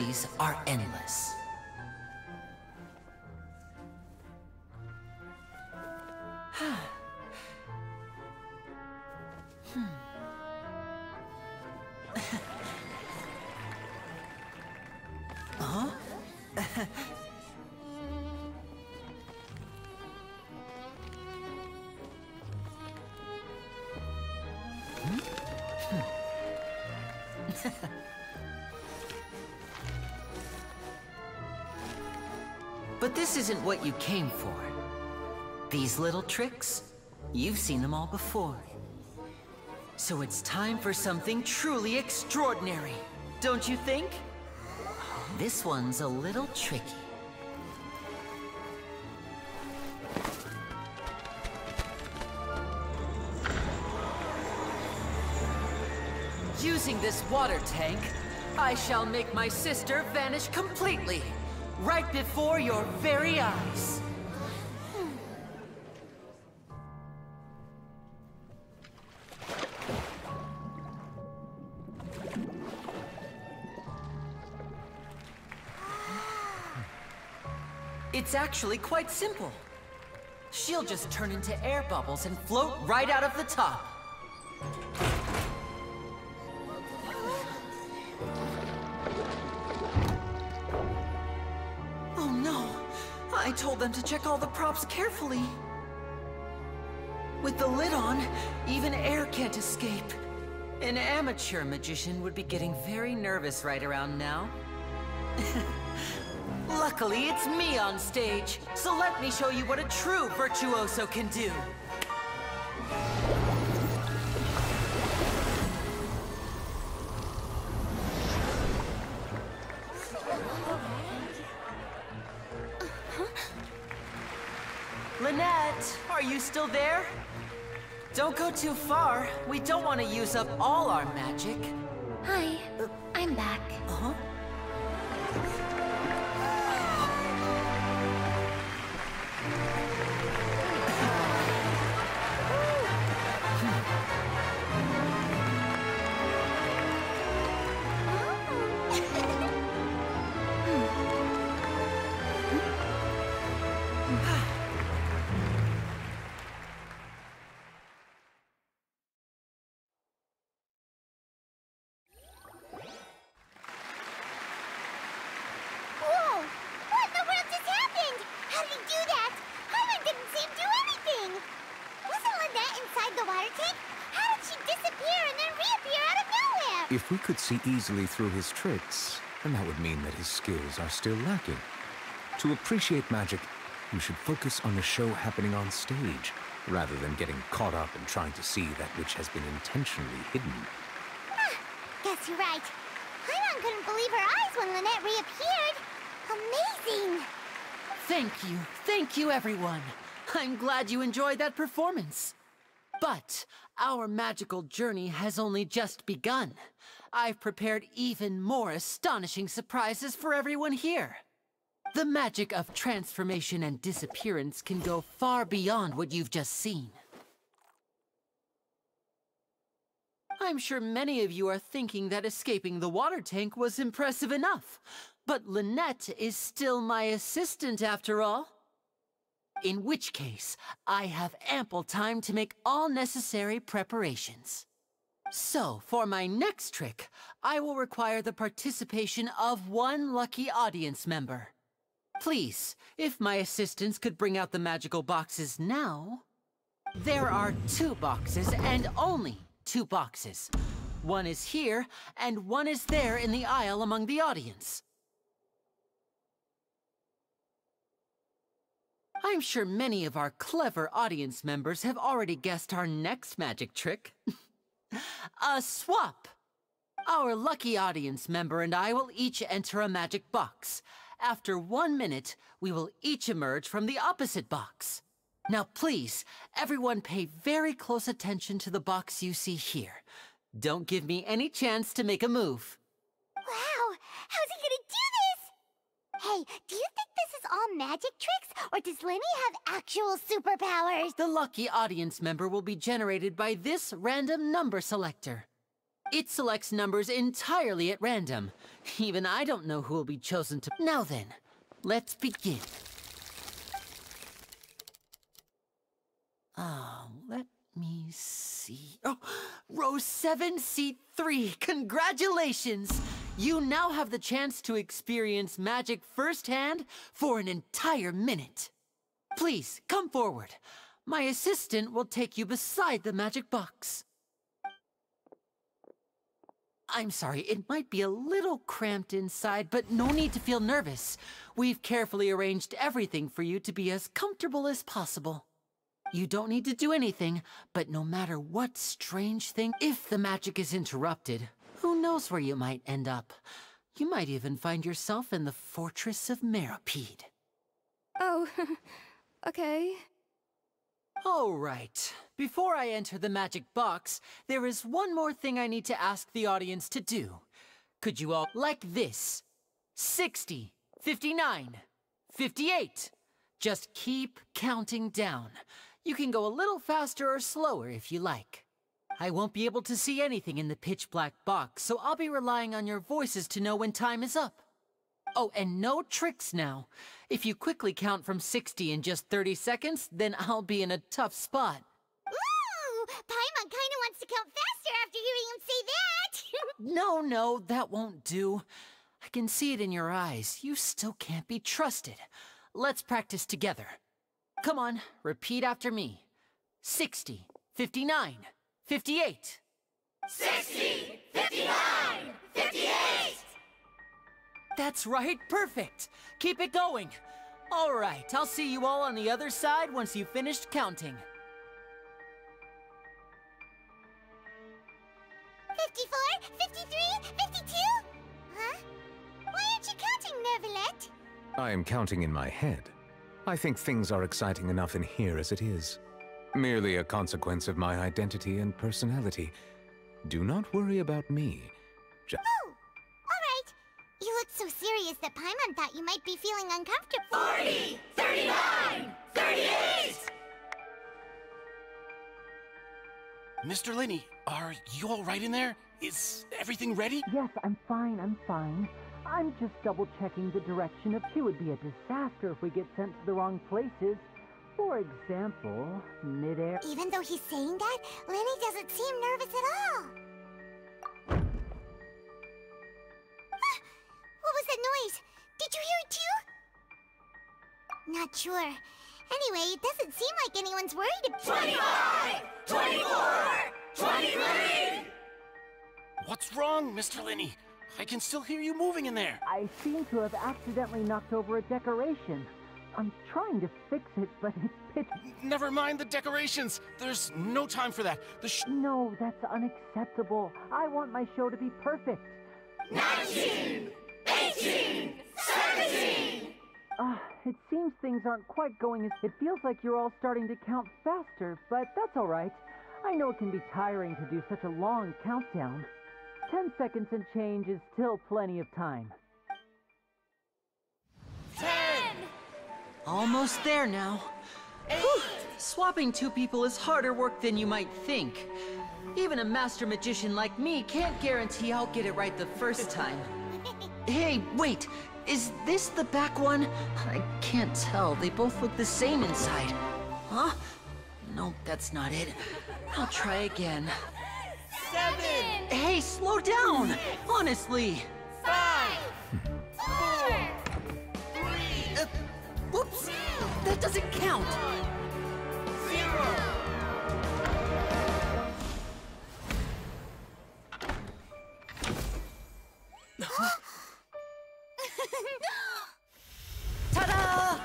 possibilities are endless. Huh? But this isn't what you came for. These little tricks, you've seen them all before. So it's time for something truly extraordinary, don't you think? This one's a little tricky. Using this water tank, I shall make my sister vanish completely, right before your very eyes. It's actually quite simple. She'll just turn into air bubbles and float right out of the top. Oh no! I told them to check all the props carefully. With the lid on, even air can't escape. An amateur magician would be getting very nervous right around now. Luckily, it's me on stage, so let me show you what a true virtuoso can do. Lynette, are you still there? Don't go too far. We don't want to use up all our magic. Hi, I'm back. Uh-huh. If we could see easily through his tricks, then that would mean that his skills are still lacking. To appreciate magic, you should focus on the show happening on stage, rather than getting caught up in trying to see that which has been intentionally hidden. Guess you're right. Paimon couldn't believe her eyes when Lynette reappeared. Amazing! Thank you everyone. I'm glad you enjoyed that performance. But our magical journey has only just begun. I've prepared even more astonishing surprises for everyone here. The magic of transformation and disappearance can go far beyond what you've just seen. I'm sure many of you are thinking that escaping the water tank was impressive enough, but Lynette is still my assistant after all. In which case, I have ample time to make all necessary preparations. So, for my next trick, I will require the participation of one lucky audience member. Please, if my assistants could bring out the magical boxes now. There are 2 boxes, and only 2 boxes. One is here, and one is there in the aisle among the audience. I'm sure many of our clever audience members have already guessed our next magic trick. A swap! Our lucky audience member and I will each enter a magic box. After 1 minute, we will each emerge from the opposite box. Now please, everyone pay very close attention to the box you see here. Don't give me any chance to make a move. Wow! How's he gonna do this? Hey, do you think this is all magic tricks, or does Lenny have actual superpowers? The lucky audience member will be generated by this random number selector. It selects numbers entirely at random. Even I don't know who will be chosen to... Now then, let's begin. Let me see... Oh, row 7, seat 3. Congratulations! You now have the chance to experience magic firsthand for an entire minute. Please, come forward. My assistant will take you beside the magic box. I'm sorry, it might be a little cramped inside, but no need to feel nervous. We've carefully arranged everything for you to be as comfortable as possible. You don't need to do anything, but no matter what strange thing, if the magic is interrupted, who knows where you might end up? You might even find yourself in the Fortress of Meropide. Oh, okay. All right. Before I enter the magic box, there is one more thing I need to ask the audience to do. Could you all, like this, 60, 59, 58. Just keep counting down. You can go a little faster or slower if you like. I won't be able to see anything in the pitch-black box, so I'll be relying on your voices to know when time is up. Oh, and no tricks now. If you quickly count from 60 in just 30 seconds, then I'll be in a tough spot. Ooh! Paimon kinda wants to count faster after hearing him say that! No, that won't do. I can see it in your eyes. You still can't be trusted. Let's practice together. Come on, repeat after me. 60, 59, 58. 60, 59, 58! That's right, perfect. Keep it going. All right, I'll see you all on the other side once you've finished counting. 54, 53, 52? Huh? Why aren't you counting, Nervalet? I am counting in my head. I think things are exciting enough in here as it is. Merely a consequence of my identity and personality. Do not worry about me. Oh, all right. You look so serious that Paimon thought you might be feeling uncomfortable. 40, 39, 38! Mr. Linney, are you all right in there? Is everything ready? Yes, I'm fine. I'm just double-checking the direction of... It would be a disaster if we get sent to the wrong places. For example, midair... Even though he's saying that, Lenny doesn't seem nervous at all. What was that noise? Did you hear it too? Not sure. Anyway, it doesn't seem like anyone's worried about... 25, 24, 23! What's wrong, Mr. Linney? I can still hear you moving in there. I seem to have accidentally knocked over a decoration. I'm trying to fix it, but it's pitch... Never mind the decorations. There's no time for that. No, that's unacceptable. I want my show to be perfect. 19, 18, 17! It seems things aren't quite going as... It feels like you're all starting to count faster, but that's all right. I know it can be tiring to do such a long countdown. 10 seconds and change is still plenty of time. 10! Almost there now. Whew. Swapping two people is harder work than you might think. Even a master magician like me can't guarantee I'll get it right the first time. Hey, wait! Is this the back one? I can't tell. They both look the same inside. Huh? No, that's not it. I'll try again. 7! Hey, slow down! Honestly! 5! 4! 3! Whoops! That doesn't count! 0! Ta-da!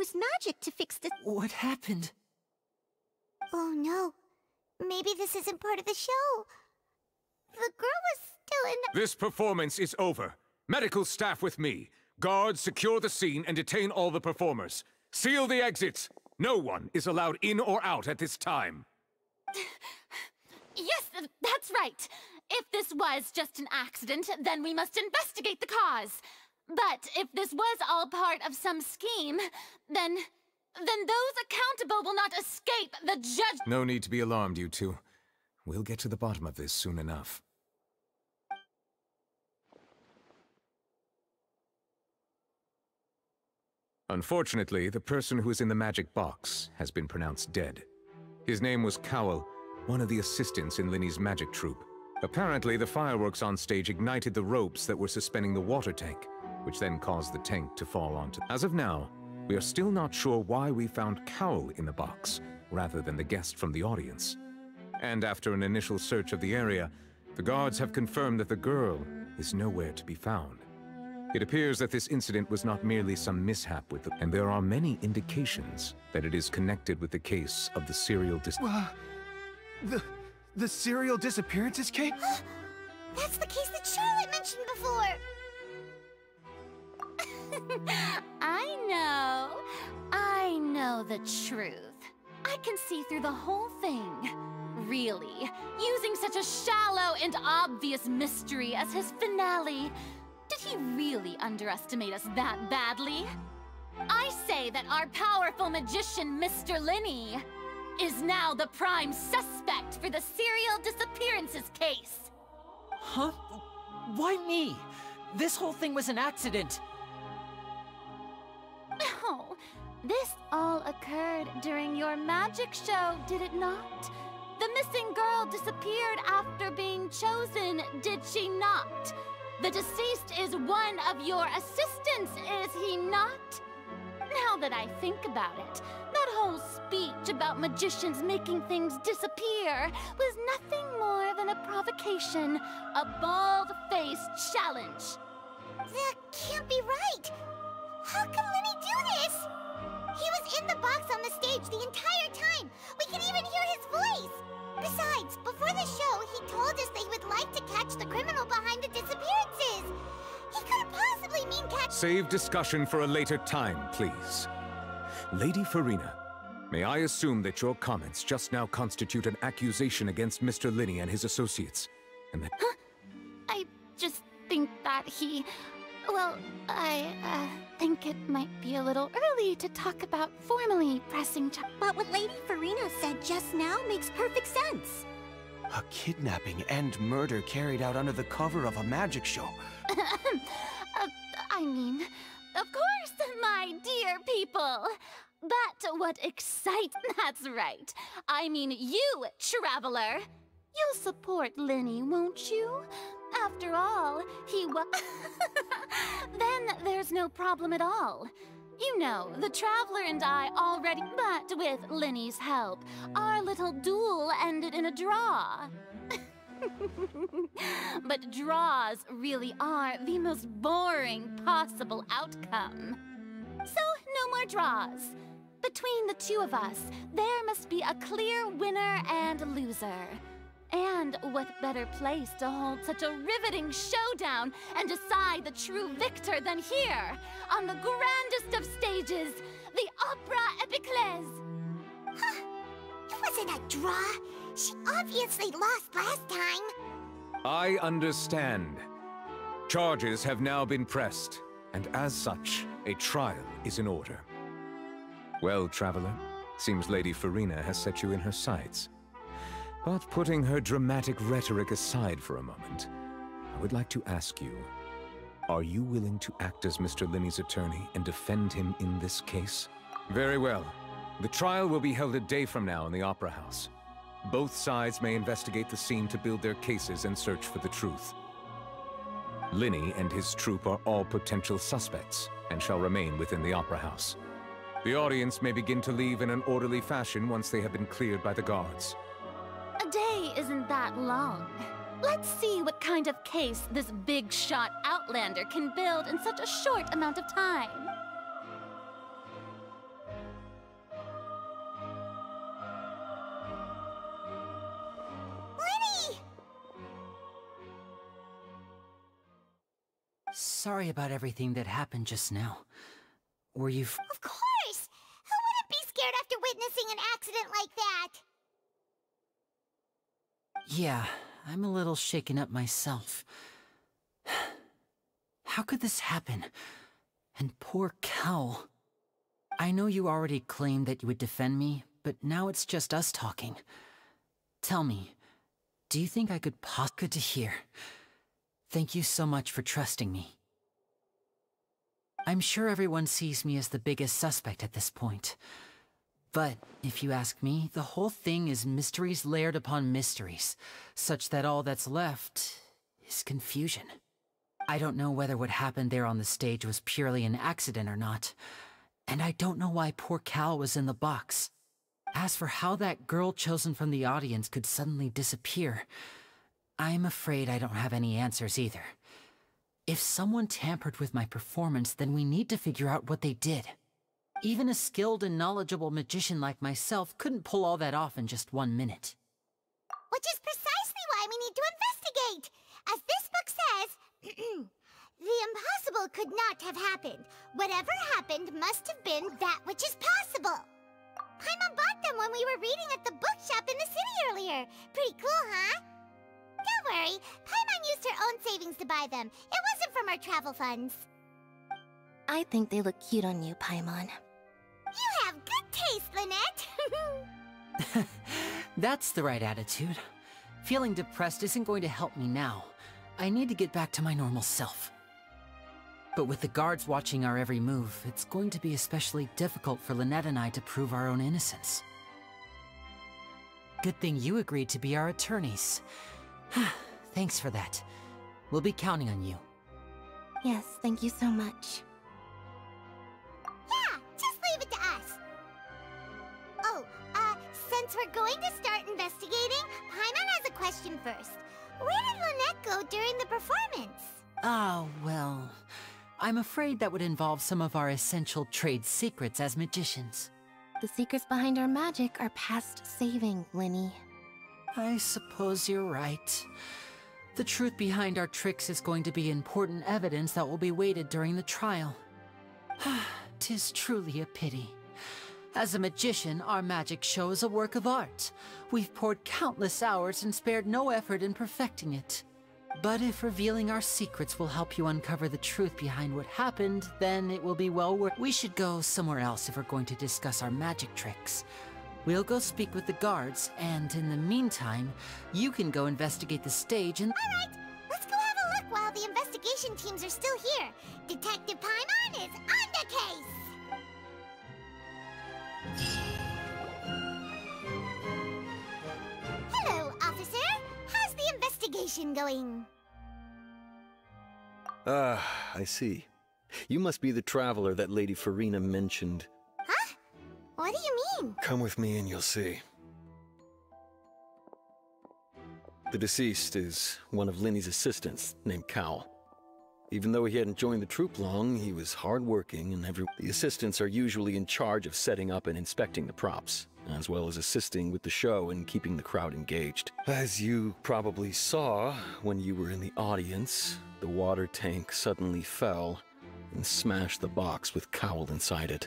use magic to fix the... What happened? Oh no. Maybe this isn't part of the show. The girl was still in the... This performance is over. Medical staff with me. Guards, secure the scene and detain all the performers. Seal the exits. No one is allowed in or out at this time. Yes, that's right. If this was just an accident, then we must investigate the cause. But if this was all part of some scheme, then those accountable will not escape the judge. No need to be alarmed, you two. We'll get to the bottom of this soon enough. Unfortunately, the person who is in the magic box has been pronounced dead. His name was Cowell, one of the assistants in Linny's magic troupe. Apparently, the fireworks on stage ignited the ropes that were suspending the water tank, which then caused the tank to fall onto... As of now, we are still not sure why we found Cowell in the box, rather than the guest from the audience. And after an initial search of the area, the guards have confirmed that the girl is nowhere to be found. It appears that this incident was not merely some mishap with the... And there are many indications that it is connected with the case of the serial The serial disappearances case? That's the case that Charlotte mentioned before! I know the truth. I can see through the whole thing. Really, using such a shallow and obvious mystery as his finale. Did he really underestimate us that badly? I say that our powerful magician, Mr. Linny, is now the prime suspect for the serial disappearances case. Huh? Why me? This whole thing was an accident. Oh, this all occurred during your magic show, did it not? The missing girl disappeared after being chosen, did she not? The deceased is one of your assistants, is he not? Now that I think about it, that whole speech about magicians making things disappear was nothing more than a provocation, a bald-faced challenge. That can't be right! How can Linny do this? He was in the box on the stage the entire time! We can even hear his voice! Besides, before the show, he told us that he would like to catch the criminal behind the disappearances! He couldn't possibly mean catch— Save discussion for a later time, please. Lady Farina, may I assume that your comments just now constitute an accusation against Mr. Linny and his associates, and that— Huh? I just think that he... Well, I think it might be a little early to talk about formally pressing charges. But what Lady Farina said just now makes perfect sense. A kidnapping and murder carried out under the cover of a magic show. I mean, of course, my dear people. But what excites... That's right. I mean you, traveler. You'll support Linny, won't you? After all, he was... Then there's no problem at all. You know, the Traveler and I already... But with Linny's help, our little duel ended in a draw. But draws really are the most boring possible outcome. So, no more draws. Between the two of us, there must be a clear winner and loser. And what better place to hold such a riveting showdown and decide the true victor than here, on the grandest of stages, the Opera Epiclese. Huh. It wasn't a draw. She obviously lost last time. I understand. Charges have now been pressed, and as such, a trial is in order. Well, Traveler, seems Lady Farina has set you in her sights. But putting her dramatic rhetoric aside for a moment, I would like to ask you, are you willing to act as Mr. Linny's attorney and defend him in this case? Very well. The trial will be held a day from now in the Opera House. Both sides may investigate the scene to build their cases and search for the truth. Linny and his troupe are all potential suspects and shall remain within the Opera House. The audience may begin to leave in an orderly fashion once they have been cleared by the guards. A day isn't that long. Let's see what kind of case this big-shot Outlander can build in such a short amount of time. sorry about everything that happened just now. Were you... Of course! Who wouldn't be scared after witnessing an accident like that? Yeah, I'm a little shaken up myself. How could this happen? And poor Cal. I know you already claimed that you would defend me, but now it's just us talking. Tell me, do you think I could Good to hear. Thank you so much for trusting me. I'm sure everyone sees me as the biggest suspect at this point. But, if you ask me, the whole thing is mysteries layered upon mysteries, such that all that's left is confusion. I don't know whether what happened there on the stage was purely an accident or not, and I don't know why poor Cal was in the box. As for how that girl chosen from the audience could suddenly disappear, I'm afraid I don't have any answers either. If someone tampered with my performance, then we need to figure out what they did. Even a skilled and knowledgeable magician like myself couldn't pull all that off in just 1 minute. Which is precisely why we need to investigate! As this book says, the impossible could not have happened. Whatever happened must have been that which is possible. Paimon bought them when we were reading at the bookshop in the city earlier. Pretty cool, huh? Don't worry, Paimon used her own savings to buy them. It wasn't from our travel funds. I think they look cute on you, Paimon. You have good taste, Lynette! That's the right attitude. Feeling depressed isn't going to help me now. I need to get back to my normal self. But with the guards watching our every move, it's going to be especially difficult for Lynette and I to prove our own innocence. Good thing you agreed to be our attorneys. Thanks for that. We'll be counting on you. Yes, thank you so much. Yeah, just leave it to us. Oh, since we're going to start investigating, Paimon has a question first. Where did Lynette go during the performance? Oh, well, I'm afraid that would involve some of our essential trade secrets as magicians. The secrets behind our magic are past saving, Linny. I suppose you're right. The truth behind our tricks is going to be important evidence that will be weighted during the trial. 'Tis truly a pity. As a magician, our magic show is a work of art. We've poured countless hours and spared no effort in perfecting it. But if revealing our secrets will help you uncover the truth behind what happened, then it will be well worth. We should go somewhere else if we're going to discuss our magic tricks. We'll go speak with the guards, and in the meantime, you can go investigate the stage and— Alright, let's go have a look while the investigation teams are still here. Detective Paimon is on the case! Hello, officer. How's the investigation going? Ah, I see. You must be the traveler that Lady Farina mentioned. Huh? What do you mean? Come with me and you'll see. The deceased is one of Linny's assistants, named Cal. Even though he hadn't joined the troupe long, he was hardworking, and the assistants are usually in charge of setting up and inspecting the props, as well as assisting with the show and keeping the crowd engaged. As you probably saw when you were in the audience, the water tank suddenly fell and smashed the box with Cowl inside it.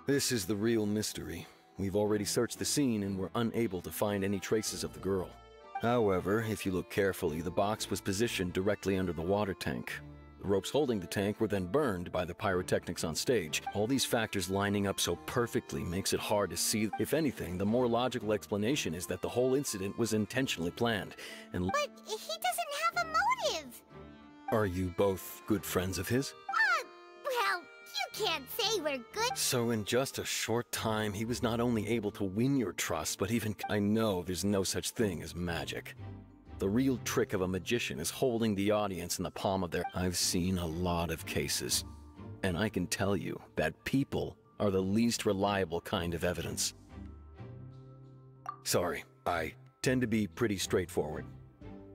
This is the real mystery. We've already searched the scene and were unable to find any traces of the girl. However, if you look carefully, the box was positioned directly under the water tank. The ropes holding the tank were then burned by the pyrotechnics on stage. All these factors lining up so perfectly makes it hard to see. If anything, the more logical explanation is that the whole incident was intentionally planned. And But he doesn't have a motive! Are you both good friends of his? Well, you can't say we're good. So in just a short time, he was not only able to win your trust, but even— I know there's no such thing as magic. The real trick of a magician is holding the audience in the palm of their— I've seen a lot of cases, and I can tell you that people are the least reliable kind of evidence. Sorry, I tend to be pretty straightforward.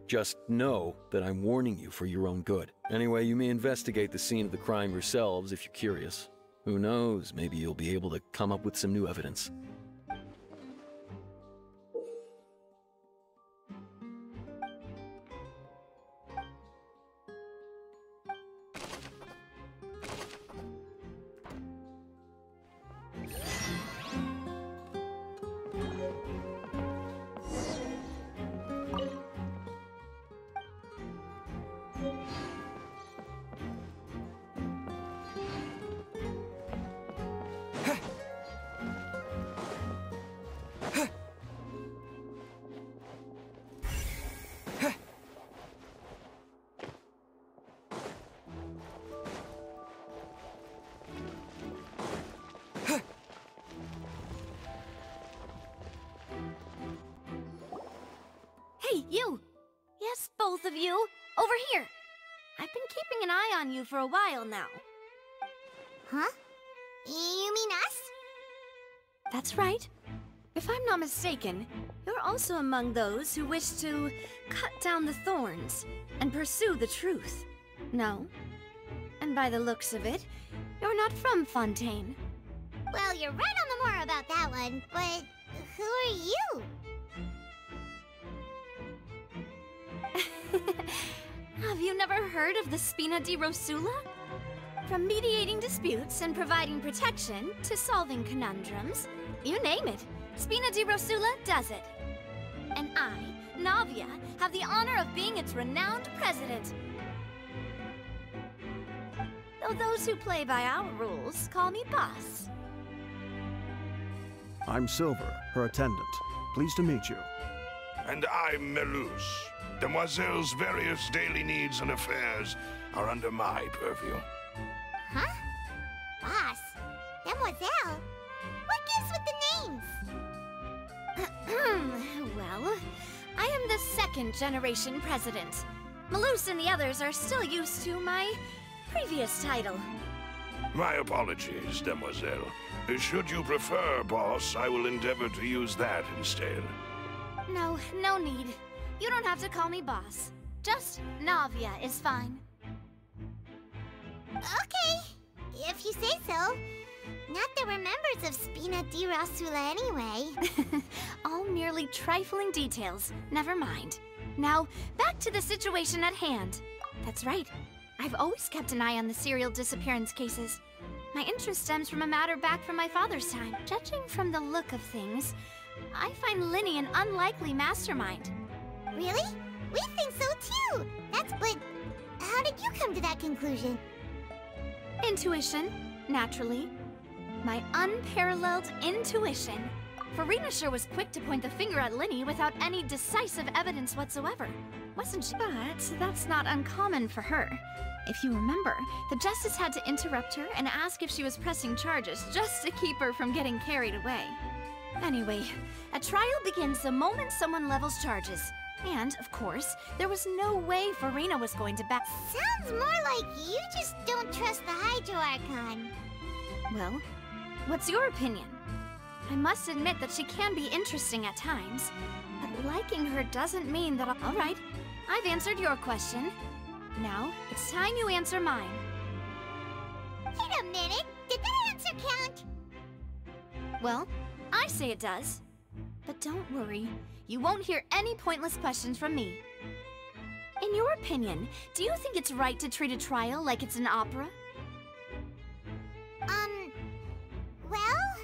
Just know that I'm warning you for your own good. Anyway, you may investigate the scene of the crime yourselves if you're curious. Who knows, maybe you'll be able to come up with some new evidence. Hey, you! Yes, both of you! Over here! I've been keeping an eye on you for a while now. Huh? You mean us? That's right. If I'm not mistaken, you're also among those who wish to cut down the thorns and pursue the truth. No? And by the looks of it, you're not from Fontaine. Well, you're right on the more about that one, but who are you? Have you never heard of the Spina di Rosula? From mediating disputes and providing protection to solving conundrums, you name it, Spina di Rosula does it. And I, Navia, have the honor of being its renowned president. Though those who play by our rules call me boss. I'm Silver, her attendant. Pleased to meet you. And I'm Melus. Demoiselle's various daily needs and affairs are under my purview. Huh? Boss? Demoiselle? What gives with the names? Well, I am the second generation president. Melus and the others are still used to my previous title. My apologies, Demoiselle. Should you prefer, boss, I will endeavor to use that instead. No, no need. You don't have to call me boss. Just Navia is fine. Okay, if you say so. Not that we're members of Spina di Rosula anyway. All merely trifling details. Never mind. Now, back to the situation at hand. That's right. I've always kept an eye on the serial disappearance cases. My interest stems from a matter back from my father's time. Judging from the look of things, I find Linny an unlikely mastermind. Really? We think so too! But how did you come to that conclusion? Intuition, naturally. My unparalleled intuition. Farina sure was quick to point the finger at Linny without any decisive evidence whatsoever, wasn't she? But that's not uncommon for her. If you remember, the Justice had to interrupt her and ask if she was pressing charges just to keep her from getting carried away. Anyway, a trial begins the moment someone levels charges. And, of course, there was no way Farina was going to back— Sounds more like you just don't trust the Hydro Archon. Well, what's your opinion? I must admit that she can be interesting at times, but liking her doesn't mean that All right, I've answered your question. Now, it's time you answer mine. Wait a minute! Did that answer count? Well, I say it does. But don't worry, you won't hear any pointless questions from me. In your opinion, do you think it's right to treat a trial like it's an opera? Well?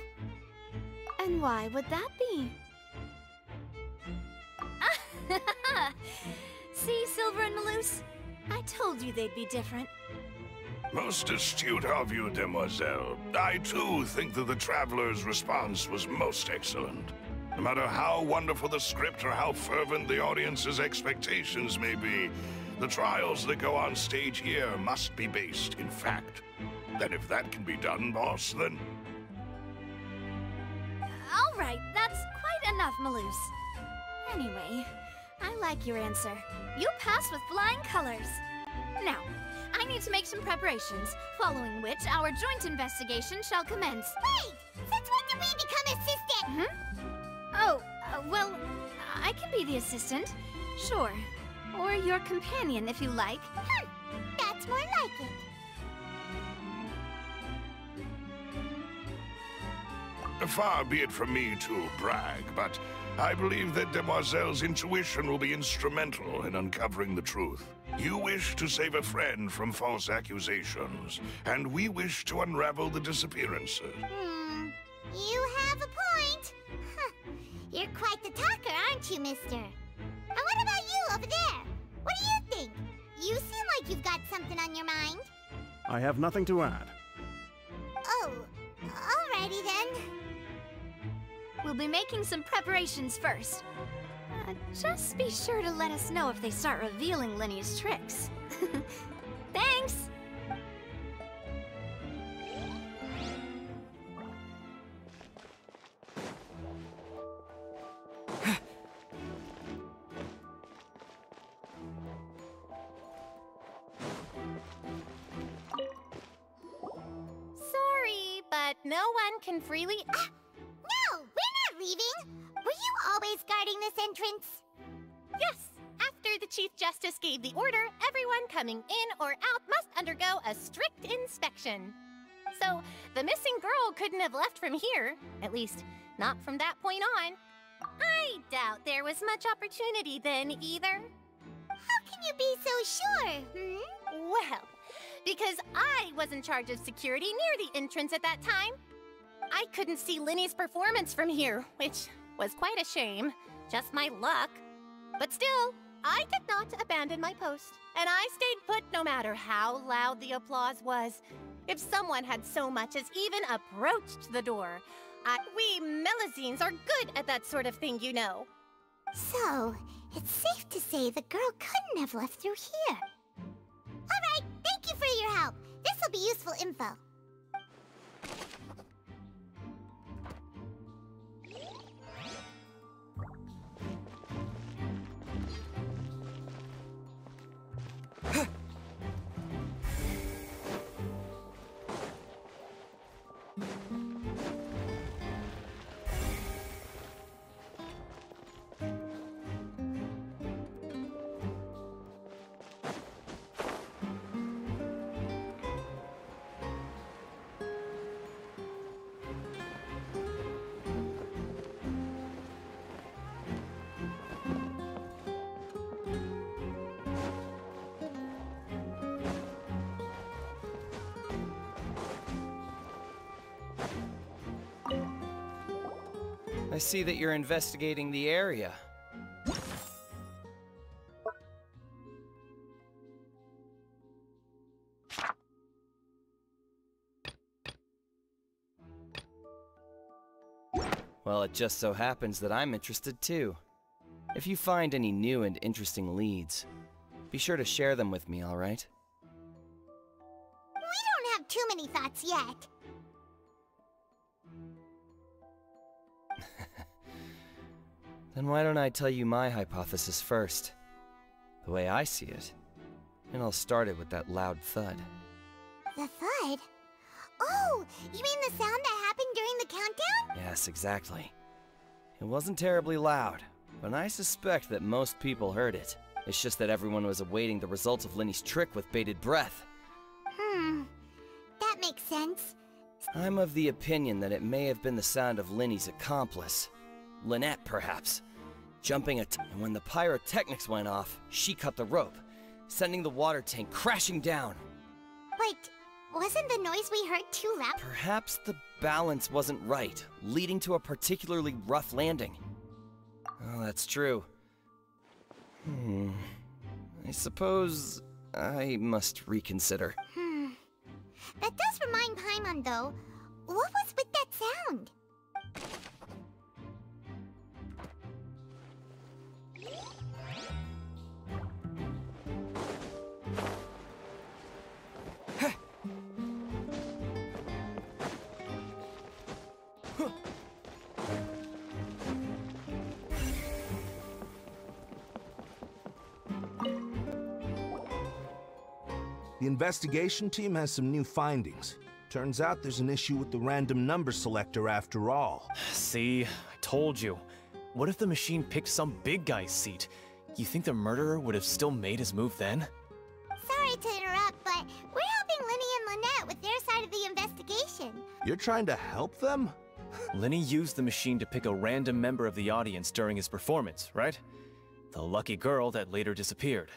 And why would that be? See, Silver and Melus? I told you they'd be different. Most astute of you, Demoiselle. I, too, think that the Traveler's response was most excellent. No matter how wonderful the script or how fervent the audience's expectations may be, the trials that go on stage here must be based in fact. And if that can be done, boss, then... All right, that's quite enough, Melus. Anyway, I like your answer. You pass with flying colors. Now, I need to make some preparations, following which our joint investigation shall commence. Wait! Since when did we become assistant? Oh, well, I can be the assistant. Sure. Or your companion, if you like. That's more like it. Far be it from me to brag, but I believe that Demoiselle's intuition will be instrumental in uncovering the truth. You wish to save a friend from false accusations, and we wish to unravel the disappearances. You have a point. You're quite the talker, aren't you, mister? And what about you over there? What do you think? You seem like you've got something on your mind. I have nothing to add. Oh, alrighty then. We'll be making some preparations first. Just be sure to let us know if they start revealing Linny's tricks. Thanks! No one can freely... No, we're not leaving! Were you always guarding this entrance? Yes! After the Chief Justice gave the order, everyone coming in or out must undergo a strict inspection. So, the missing girl couldn't have left from here. At least, not from that point on. I doubt there was much opportunity then, either. How can you be so sure, Well, because I was in charge of security near the entrance at that time. I couldn't see Linny's performance from here, which was quite a shame. Just my luck. But still, I did not abandon my post, and I stayed put no matter how loud the applause was. If someone had so much as even approached the door, we Melazines are good at that sort of thing, you know. So, it's safe to say the girl couldn't have left through here. Alright, thank you for your help. This'll be useful info. I see that you're investigating the area. Well, it just so happens that I'm interested too. If you find any new and interesting leads, be sure to share them with me, all right? We don't have too many thoughts yet. Then why don't I tell you my hypothesis first? The way I see it. And I'll start it with that loud thud. The thud? Oh, you mean the sound that happened during the countdown? Yes, exactly. It wasn't terribly loud, but I suspect that most people heard it. It's just that everyone was awaiting the results of Linny's trick with bated breath. That makes sense. I'm of the opinion that it may have been the sound of Linny's accomplice. Lynette, perhaps. Jumping and when the pyrotechnics went off, she cut the rope, sending the water tank crashing down. But wasn't the noise we heard too loud? Perhaps the balance wasn't right, leading to a particularly rough landing. Oh, that's true. I suppose I must reconsider. That does remind Paimon, though. What was with that sound? The investigation team has some new findings. Turns out there's an issue with the random number selector after all. See, I told you. What if the machine picked some big guy's seat? You think the murderer would have still made his move then? Sorry to interrupt, but we're helping Linny and Lynette with their side of the investigation. You're trying to help them? Linny used the machine to pick a random member of the audience during his performance, right? The lucky girl that later disappeared.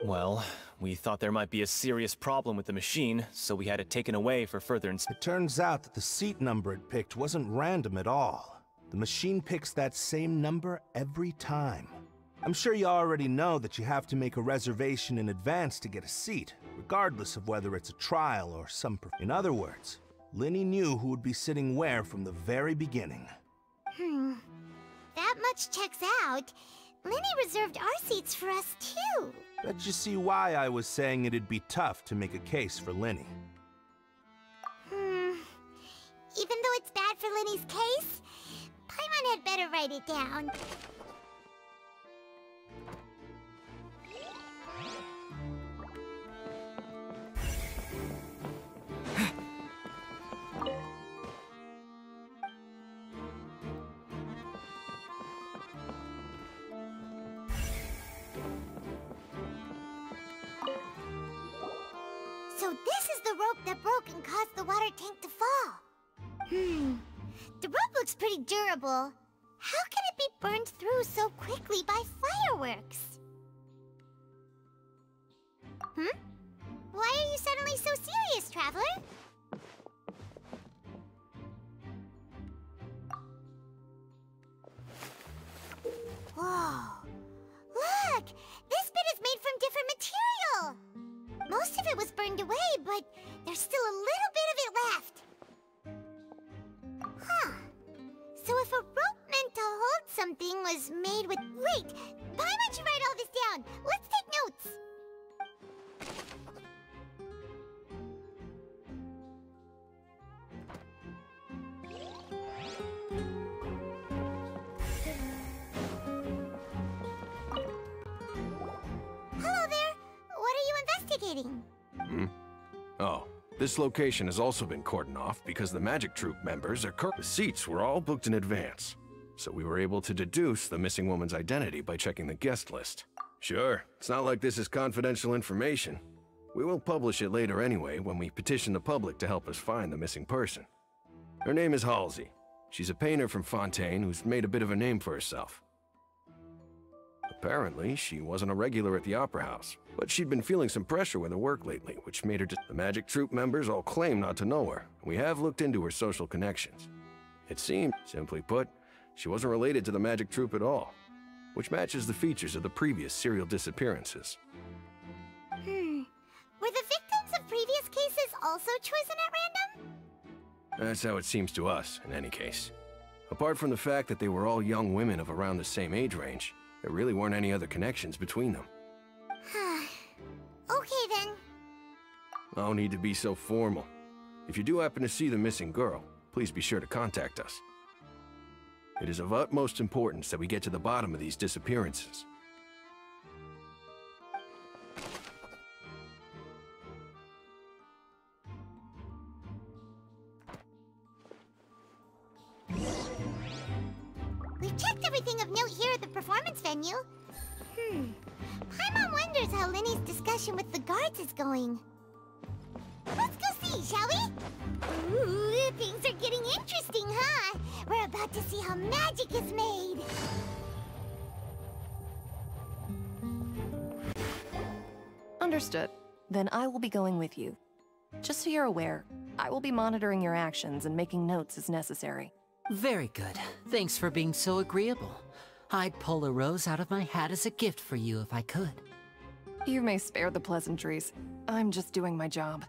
Well, we thought there might be a serious problem with the machine, so we had it taken away for further inspection. It turns out that the seat number it picked wasn't random at all. The machine picks that same number every time. I'm sure you already know that you have to make a reservation in advance to get a seat, regardless of whether it's a trial or some... In other words, Linny knew who would be sitting where from the very beginning. That much checks out. Linny reserved our seats for us, too. Bet you see why I was saying it'd be tough to make a case for Linny. Even though it's bad for Linny's case, Paimon had better write it down. the rope that broke and caused the water tank to fall. The rope looks pretty durable. How can it be burned through so quickly by fireworks? Why are you suddenly so serious, Traveler? Whoa. Look! This bit is made from different material! Most of it was burned away, but there's still a little bit of it left. Huh. So if a rope meant to hold something was made with... Wait! Why don't you write all this down? Let's take notes! Hello there! What are you investigating? Oh, this location has also been cordoned off because the Magic Troupe members are The seats were all booked in advance, so we were able to deduce the missing woman's identity by checking the guest list. Sure, it's not like this is confidential information. We will publish it later anyway when we petition the public to help us find the missing person. Her name is Halsey. She's a painter from Fontaine who's made a bit of a name for herself. Apparently, she wasn't a regular at the Opera House, but she'd been feeling some pressure with her work lately, which made her The Magic Troupe members all claim not to know her, and we have looked into her social connections. It seemed, simply put, she wasn't related to the Magic Troupe at all, which matches the features of the previous serial disappearances. Were the victims of previous cases also chosen at random? That's how it seems to us, in any case. Apart from the fact that they were all young women of around the same age range, there really weren't any other connections between them. Okay then. No need to be so formal. If you do happen to see the missing girl, please be sure to contact us. It is of utmost importance that we get to the bottom of these disappearances. We've checked everything of note here at the performance venue. Paimon wonders how Linny's discussion with the guards is going. Let's go see, shall we? Ooh, things are getting interesting, huh? We're about to see how magic is made. Understood. Then I will be going with you. Just so you're aware, I will be monitoring your actions and making notes as necessary. Very good. Thanks for being so agreeable. I'd pull a rose out of my hat as a gift for you if I could. You may spare the pleasantries. I'm just doing my job.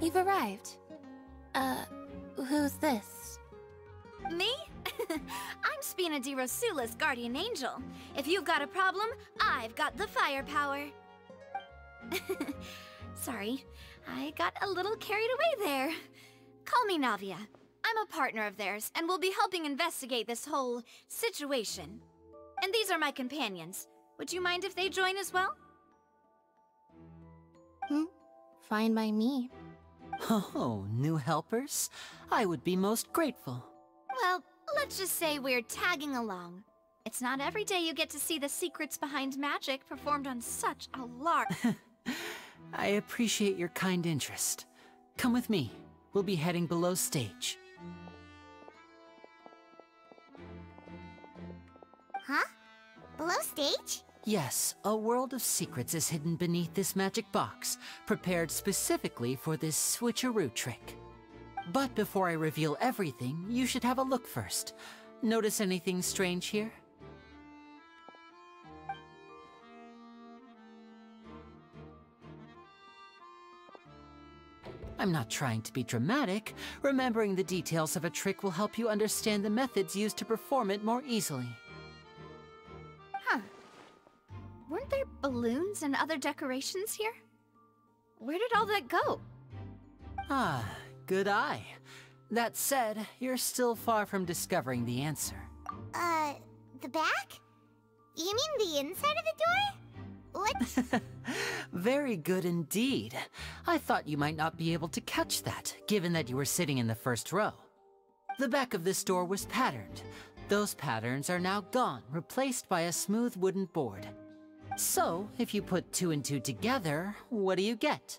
You've arrived. Who's this? Me? I'm Spina di Rosula's guardian angel. If you've got a problem, I've got the firepower. Sorry, I got a little carried away there. Call me Navia. I'm a partner of theirs, and will be helping investigate this whole situation. And these are my companions. Would you mind if they join as well? Fine by me. Oh, new helpers? I would be most grateful. Well, let's just say we're tagging along. It's not every day you get to see the secrets behind magic performed on such a large... I appreciate your kind interest. Come with me. We'll be heading below stage. Huh? Below stage? Yes, a world of secrets is hidden beneath this magic box, prepared specifically for this switcheroo trick. But before I reveal everything, you should have a look first. Notice anything strange here? I'm not trying to be dramatic. Remembering the details of a trick will help you understand the methods used to perform it more easily. Huh. Weren't there balloons and other decorations here? Where did all that go? Ah, good eye. That said, you're still far from discovering the answer. The back? You mean the inside of the door? What? Very good indeed. I thought you might not be able to catch that, given that you were sitting in the first row. The back of this door was patterned. Those patterns are now gone, replaced by a smooth wooden board. So, if you put 2 and 2 together, what do you get?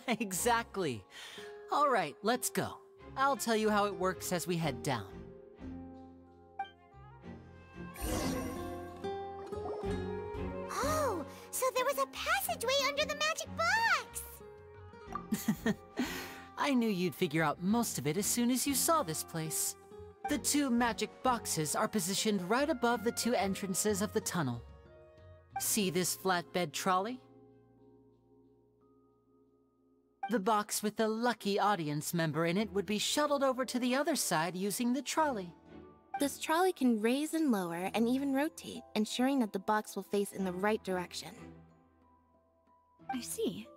Exactly. All right, let's go. I'll tell you how it works as we head down. Oh, so there was a passageway under the magic box! I knew you'd figure out most of it as soon as you saw this place. The 2 magic boxes are positioned right above the 2 entrances of the tunnel. See this flatbed trolley? The box with the lucky audience member in it would be shuttled over to the other side using the trolley. This trolley can raise and lower and even rotate, ensuring that the box will face in the right direction. I see.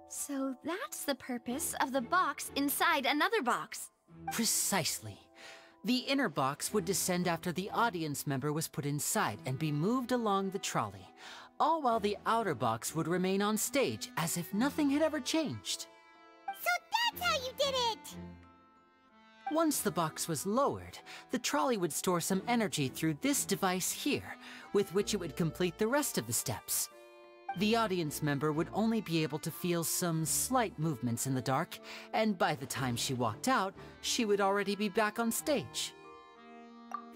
So that's the purpose of the box inside another box. Precisely. The inner box would descend after the audience member was put inside and be moved along the trolley, all while the outer box would remain on stage as if nothing had ever changed. So that's how you did it! Once the box was lowered, the trolley would store some energy through this device here, with which it would complete the rest of the steps. The audience member would only be able to feel some slight movements in the dark, and by the time she walked out, she would already be back on stage.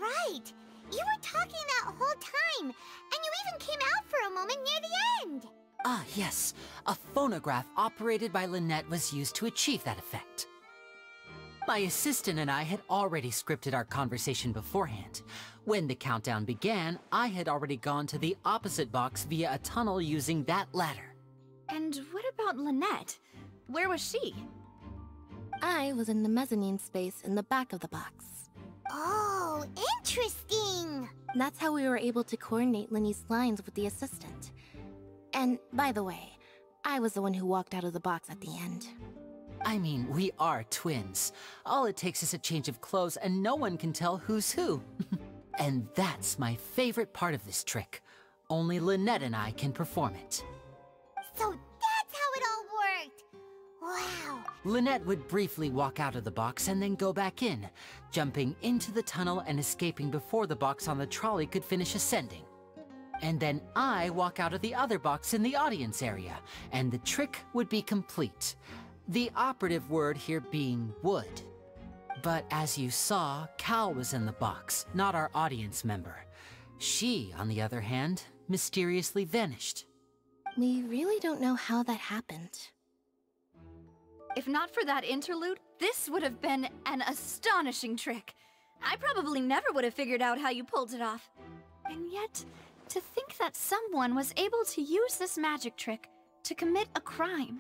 Right! You were talking that whole time, and you even came out for a moment near the end! Ah, yes. A phonograph operated by Lynette was used to achieve that effect. My assistant and I had already scripted our conversation beforehand. When the countdown began, I had already gone to the opposite box via a tunnel using that ladder. And what about Lynette? Where was she? I was in the mezzanine space in the back of the box. Oh, interesting! That's how we were able to coordinate Linny's lines with the assistant. And, by the way, I was the one who walked out of the box at the end. I mean, we are twins. All it takes is a change of clothes and no one can tell who's who. And that's my favorite part of this trick. Only Lynette and I can perform it. So that's how it all worked! Wow! Lynette would briefly walk out of the box and then go back in, jumping into the tunnel and escaping before the box on the trolley could finish ascending. And then I walk out of the other box in the audience area, and the trick would be complete. The operative word here being would. But as you saw, Cal was in the box, not our audience member. She, on the other hand, mysteriously vanished. We really don't know how that happened. If not for that interlude, this would have been an astonishing trick. I probably never would have figured out how you pulled it off. And yet, to think that someone was able to use this magic trick to commit a crime.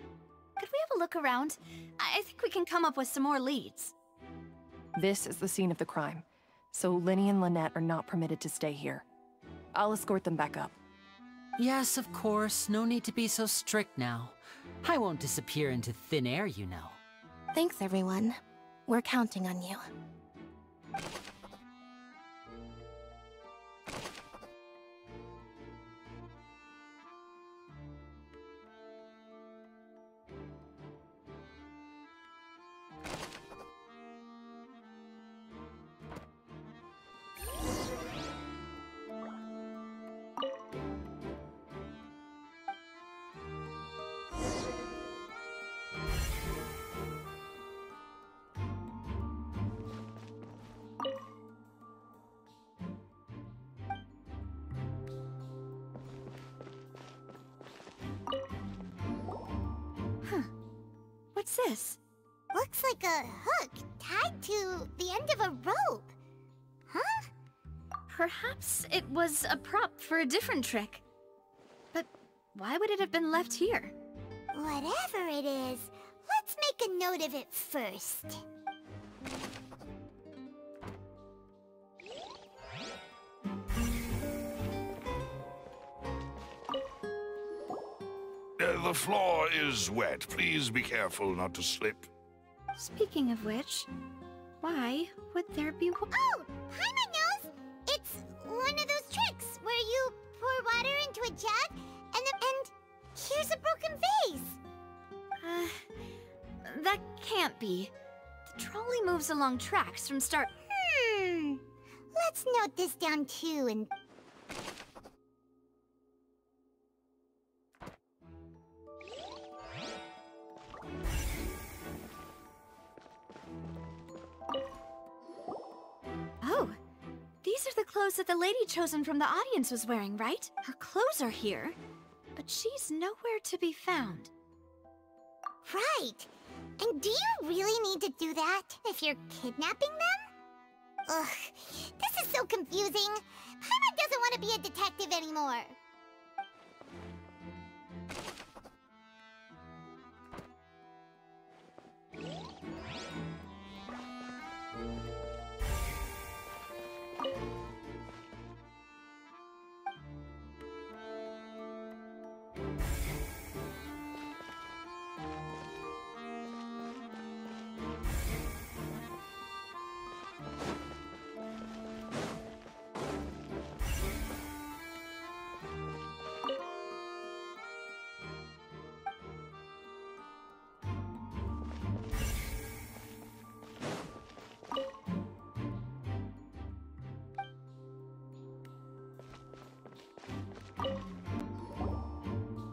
Could we have a look around? I think we can come up with some more leads. This is the scene of the crime, so Linny and Lynette are not permitted to stay here. I'll escort them back up. Yes, of course. No need to be so strict now. I won't disappear into thin air, you know. Thanks, everyone. We're counting on you. What's this? Looks like a hook tied to the end of a rope. Huh? Perhaps it was a prop for a different trick. But why would it have been left here? Whatever it is, let's make a note of it first. The floor is wet. Please be careful not to slip. Speaking of which, why would there be... Oh! Paimon knows! It's one of those tricks where you pour water into a jug and here's a broken vase. That can't be. The trolley moves along tracks from start... Let's note this down too and Oh, these are the clothes that the lady chosen from the audience was wearing, right? Her clothes are here, but she's nowhere to be found. Right. And do you really need to do that if you're kidnapping them? Ugh, this is so confusing. Paimon doesn't want to be a detective anymore.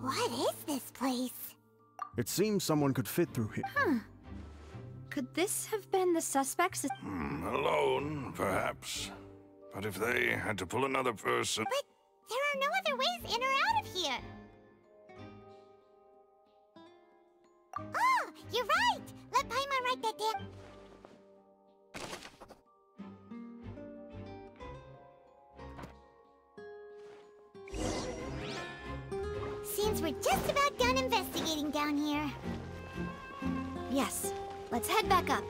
What is this place? It seems someone could fit through here. Huh. Could this have been the suspects? Alone, perhaps. But if they had to pull another person... But there are no other ways in or out of here. Oh, you're right! Let Paimon write that down. Seems we're just about done investigating down here. Yes. Let's head back up.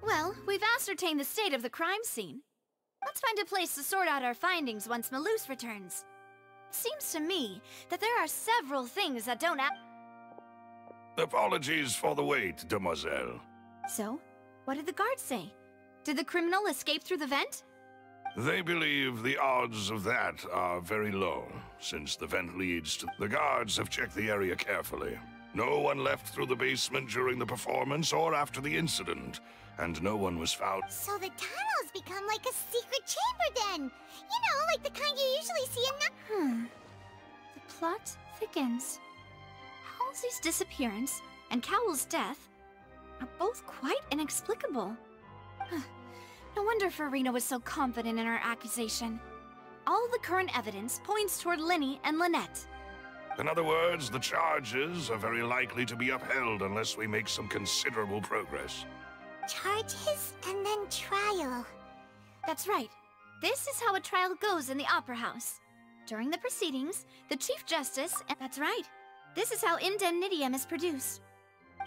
Well, we've ascertained the state of the crime scene. Let's find a place to sort out our findings once Malus returns. It seems to me that there are several things that don't add. Apologies for the wait, demoiselle. So, what did the guards say? Did the criminal escape through the vent? They believe the odds of that are very low, since the vent leads to... The guards have checked the area carefully. No one left through the basement during the performance or after the incident, and no one was found. So the tunnels become like a secret chamber then! You know, like the kind you usually see in The plot thickens. Halsey's disappearance and Cowell's death are both quite inexplicable. No wonder Farina was so confident in her accusation. All the current evidence points toward Linny and Lynette. In other words, the charges are very likely to be upheld unless we make some considerable progress. Charges and then trial. That's right. This is how a trial goes in the Opera House. During the proceedings, the Chief Justice... That's right. This is how indemnitium is produced.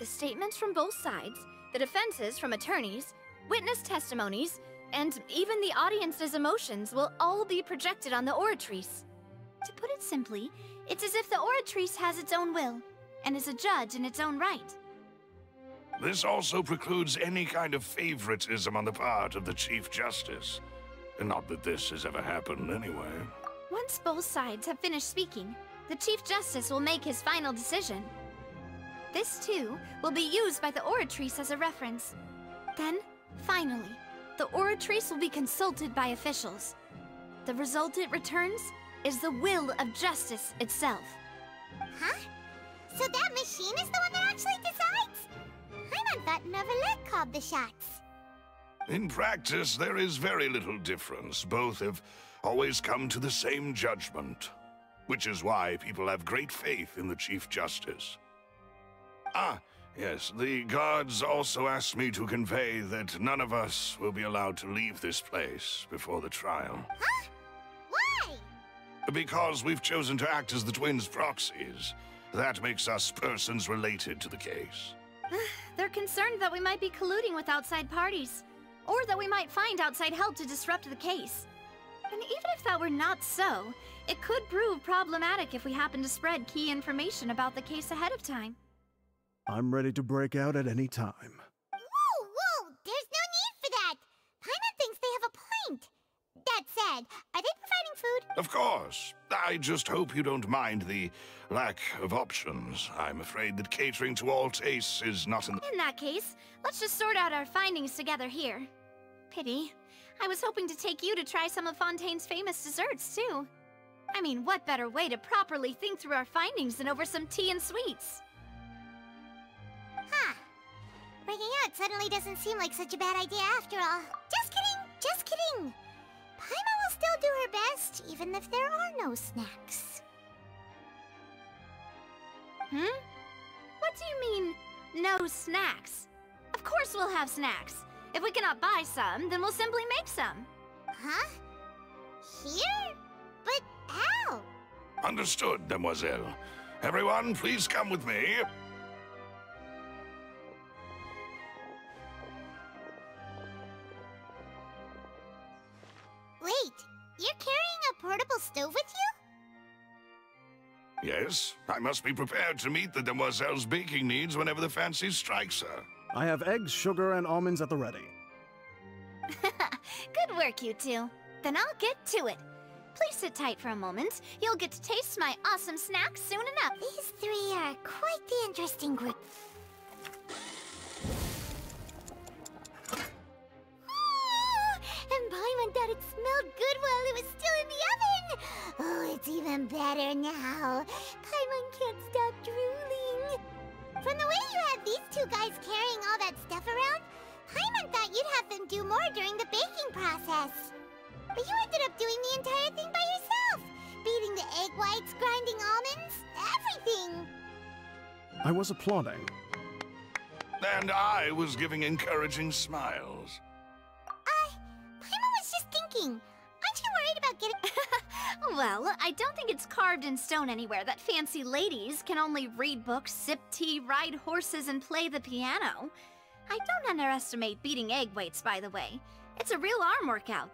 The statements from both sides, the defenses from attorneys, witness testimonies, and even the audience's emotions will all be projected on the oratrice. To put it simply, it's as if the oratrice has its own will, and is a judge in its own right. This also precludes any kind of favoritism on the part of the Chief Justice. Not that this has ever happened anyway. Once both sides have finished speaking, the Chief Justice will make his final decision. This, too, will be used by the oratrice as a reference. Then, finally, the oratrice will be consulted by officials. The result it returns is the will of justice itself. Huh? So that machine is the one that actually decides? Paimon thought Neverlet called the shots. In practice, there is very little difference. Both have always come to the same judgment, which is why people have great faith in the Chief Justice. Ah, yes, the guards also asked me to convey that none of us will be allowed to leave this place before the trial. Huh? Why? Because we've chosen to act as the twins' proxies. That makes us persons related to the case. They're concerned that we might be colluding with outside parties, or that we might find outside help to disrupt the case. And even if that were not so, it could prove problematic if we happen to spread key information about the case ahead of time. I'm ready to break out at any time. Whoa! There's no need for that! Paimon thinks they have a point. That said, are they providing food? Of course. I just hope you don't mind the lack of options. I'm afraid that catering to all tastes is not in... In that case, let's just sort out our findings together here. Pity. I was hoping to take you to try some of Fontaine's famous desserts, too. I mean, what better way to properly think through our findings than over some tea and sweets? Huh. Breaking out suddenly doesn't seem like such a bad idea after all. Just kidding, just kidding. Paimon will still do her best, even if there are no snacks. Hmm? What do you mean, no snacks? Of course we'll have snacks. If we cannot buy some, then we'll simply make some. Huh? Here? But how? Understood, Demoiselle. Everyone, please come with me. Wait, you're carrying a portable stove with you? Yes, I must be prepared to meet the Demoiselle's baking needs whenever the fancy strikes her. I have eggs, sugar, and almonds at the ready. Good work, you two. Then I'll get to it. Please sit tight for a moment. You'll get to taste my awesome snacks soon enough. These three are quite the interesting group. And Paimon thought it smelled good while it was still in the oven! Oh, it's even better now. Paimon can't stop drooling. From the way you had these two guys carrying all that stuff around, Paimon thought you'd have them do more during the baking process. But you ended up doing the entire thing by yourself! Beating the egg whites, grinding almonds, everything! I was applauding. And I was giving encouraging smiles. Paimon was just thinking. Aren't you worried about getting... Well, I don't think it's carved in stone anywhere that fancy ladies can only read books, sip tea, ride horses, and play the piano. I don't underestimate beating egg whites, by the way. It's a real arm workout.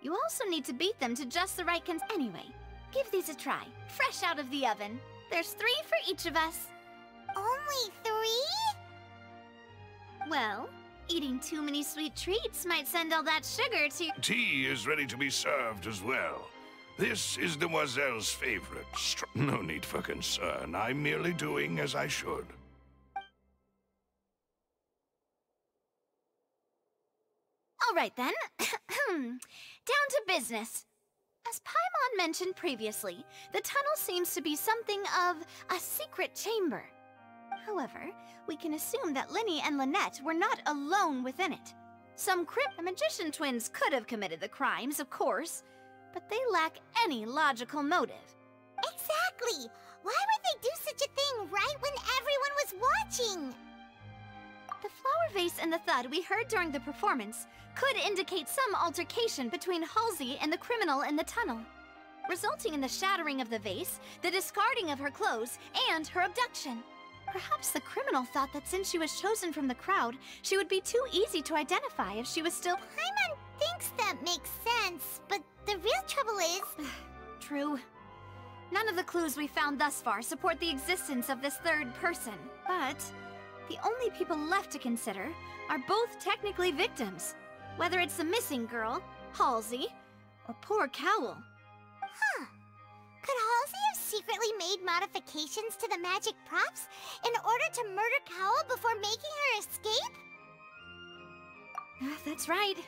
You also need to beat them to just the right Anyway, give these a try. Fresh out of the oven. There's 3 for each of us. Only 3? Well, eating too many sweet treats might send all that sugar to... Tea is ready to be served as well. This is Demoiselle's favorite. No need for concern. I'm merely doing as I should. All right, then. Down to business. As Paimon mentioned previously, the tunnel seems to be something of a secret chamber. However, we can assume that Linny and Lynette were not alone within it. Some magician twins could have committed the crimes, of course, but they lack any logical motive. Exactly! Why would they do such a thing right when everyone was watching? The flower vase and the thud we heard during the performance could indicate some altercation between Halsey and the criminal in the tunnel, resulting in the shattering of the vase, the discarding of her clothes, and her abduction. Perhaps the criminal thought that since she was chosen from the crowd, she would be too easy to identify if she was still... Paimon thinks that makes sense, but the real trouble is... True. None of the clues we found thus far support the existence of this third person, but the only people left to consider are both technically victims, whether it's the missing girl, Halsey, or poor Cowell. Huh. Could Halsey have secretly made modifications to the magic props in order to murder Cowell before making her escape? That's right.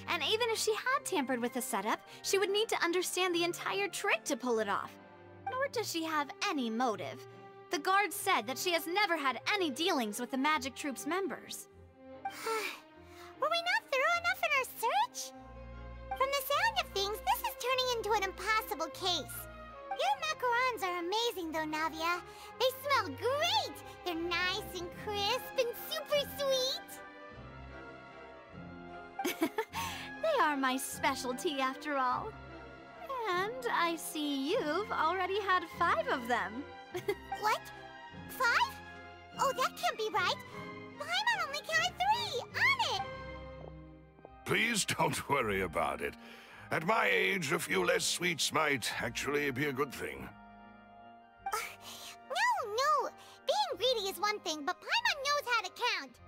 And even if she had tampered with the setup, she would need to understand the entire trick to pull it off. Nor does she have any motive. The guards said that she has never had any dealings with the Magic Troop's members. Were we not thorough enough in our search? From the sound of things, this is turning into an impossible case. Your macarons are amazing though, Navia. They smell great! They're nice and crisp and super sweet! They are my specialty after all. And I see you've already had 5 of them. What? 5? Oh, that can't be right. Paimon only counted 3! On it! Please don't worry about it. At my age, a few less sweets might actually be a good thing. No! Being greedy is one thing, but Paimon knows how to count.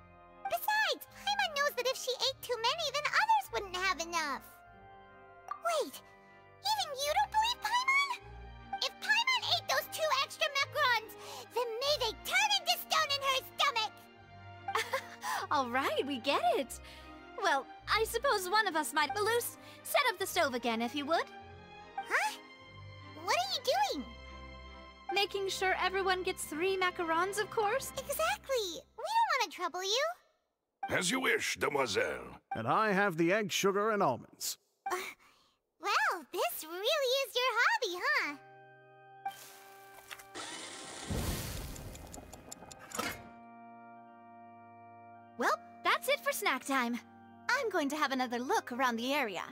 Besides, Paimon knows that if she ate too many, then others wouldn't have enough. Wait, even you don't believe Paimon? If Paimon ate those 2 extra macarons, then may they turn into stone in her stomach! All right, we get it. Well, I suppose one of us might. Malus, set up the stove again if you would. Huh? What are you doing? Making sure everyone gets 3 macarons, of course. Exactly. We don't want to trouble you. As you wish, demoiselle. And I have the egg, sugar, and almonds. Well, this really is your hobby, huh? Well, that's it for snack time. I'm going to have another look around the area.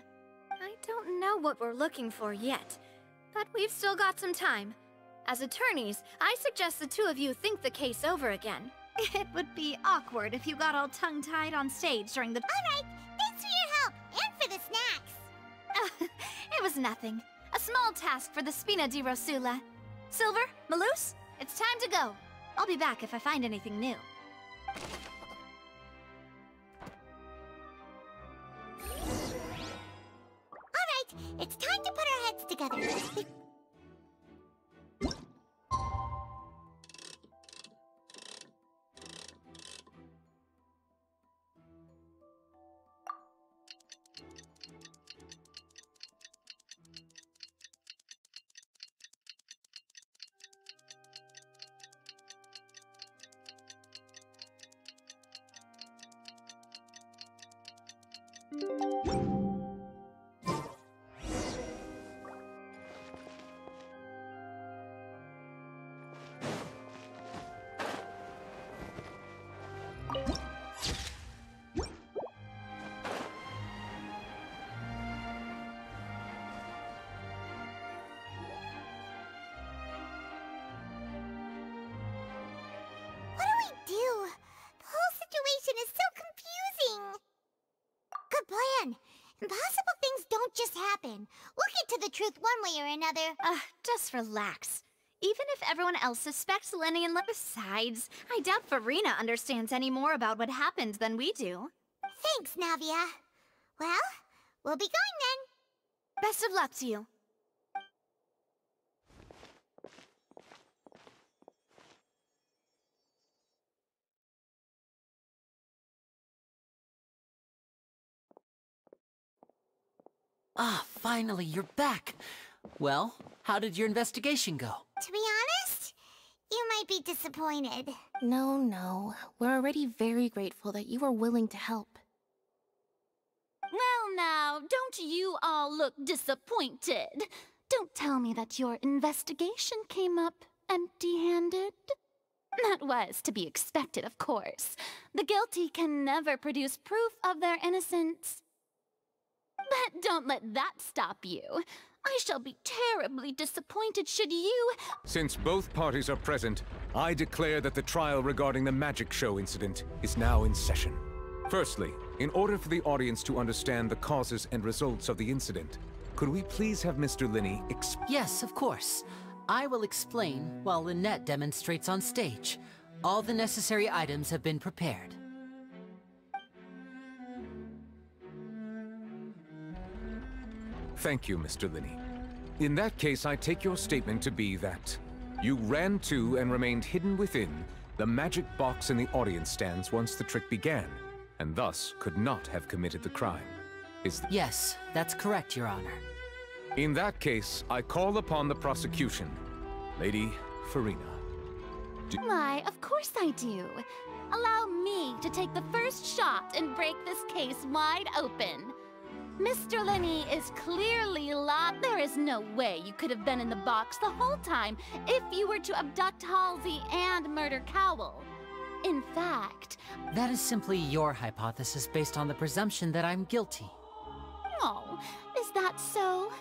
I don't know what we're looking for yet, but we've still got some time. As attorneys, I suggest the 2 of you think the case over again. It would be awkward if you got all tongue-tied on stage during the— All right, thanks for your help, and for the snacks. It was nothing. A small task for the Spina di Rosula. Silver, Malus, it's time to go. I'll be back if I find anything new. All right, it's time to put our heads together. Impossible things don't just happen. We'll get to the truth one way or another. Just relax. Even if everyone else suspects Lenny and Besides, I doubt Farina understands any more about what happened than we do. Thanks, Navia. Well, we'll be going then. Best of luck to you. Ah, finally, you're back. Well, how did your investigation go? To be honest, you might be disappointed. No. We're already very grateful that you were willing to help. Well now, don't you all look disappointed? Don't tell me that your investigation came up empty-handed. That was to be expected, of course. The guilty can never produce proof of their innocence. But don't let that stop you. I shall be terribly disappointed should you— Since both parties are present, I declare that the trial regarding the magic show incident is now in session. Firstly, in order for the audience to understand the causes and results of the incident, could we please have Mr. Linney Yes, of course. I will explain while Lynette demonstrates on stage. All the necessary items have been prepared. Thank you, Mr. Linney. In that case, I take your statement to be that you ran to and remained hidden within the magic box in the audience stands once the trick began, and thus could not have committed the crime. Yes, that's correct, Your Honor. In that case, I call upon the prosecution. Lady Farina. Why, of course I do. Allow me to take the first shot and break this case wide open. Mr. Linney is clearly lying. There is no way you could have been in the box the whole time if you were to abduct Halsey and murder Cowell. In fact— That is simply your hypothesis based on the presumption that I'm guilty. Oh, is that so?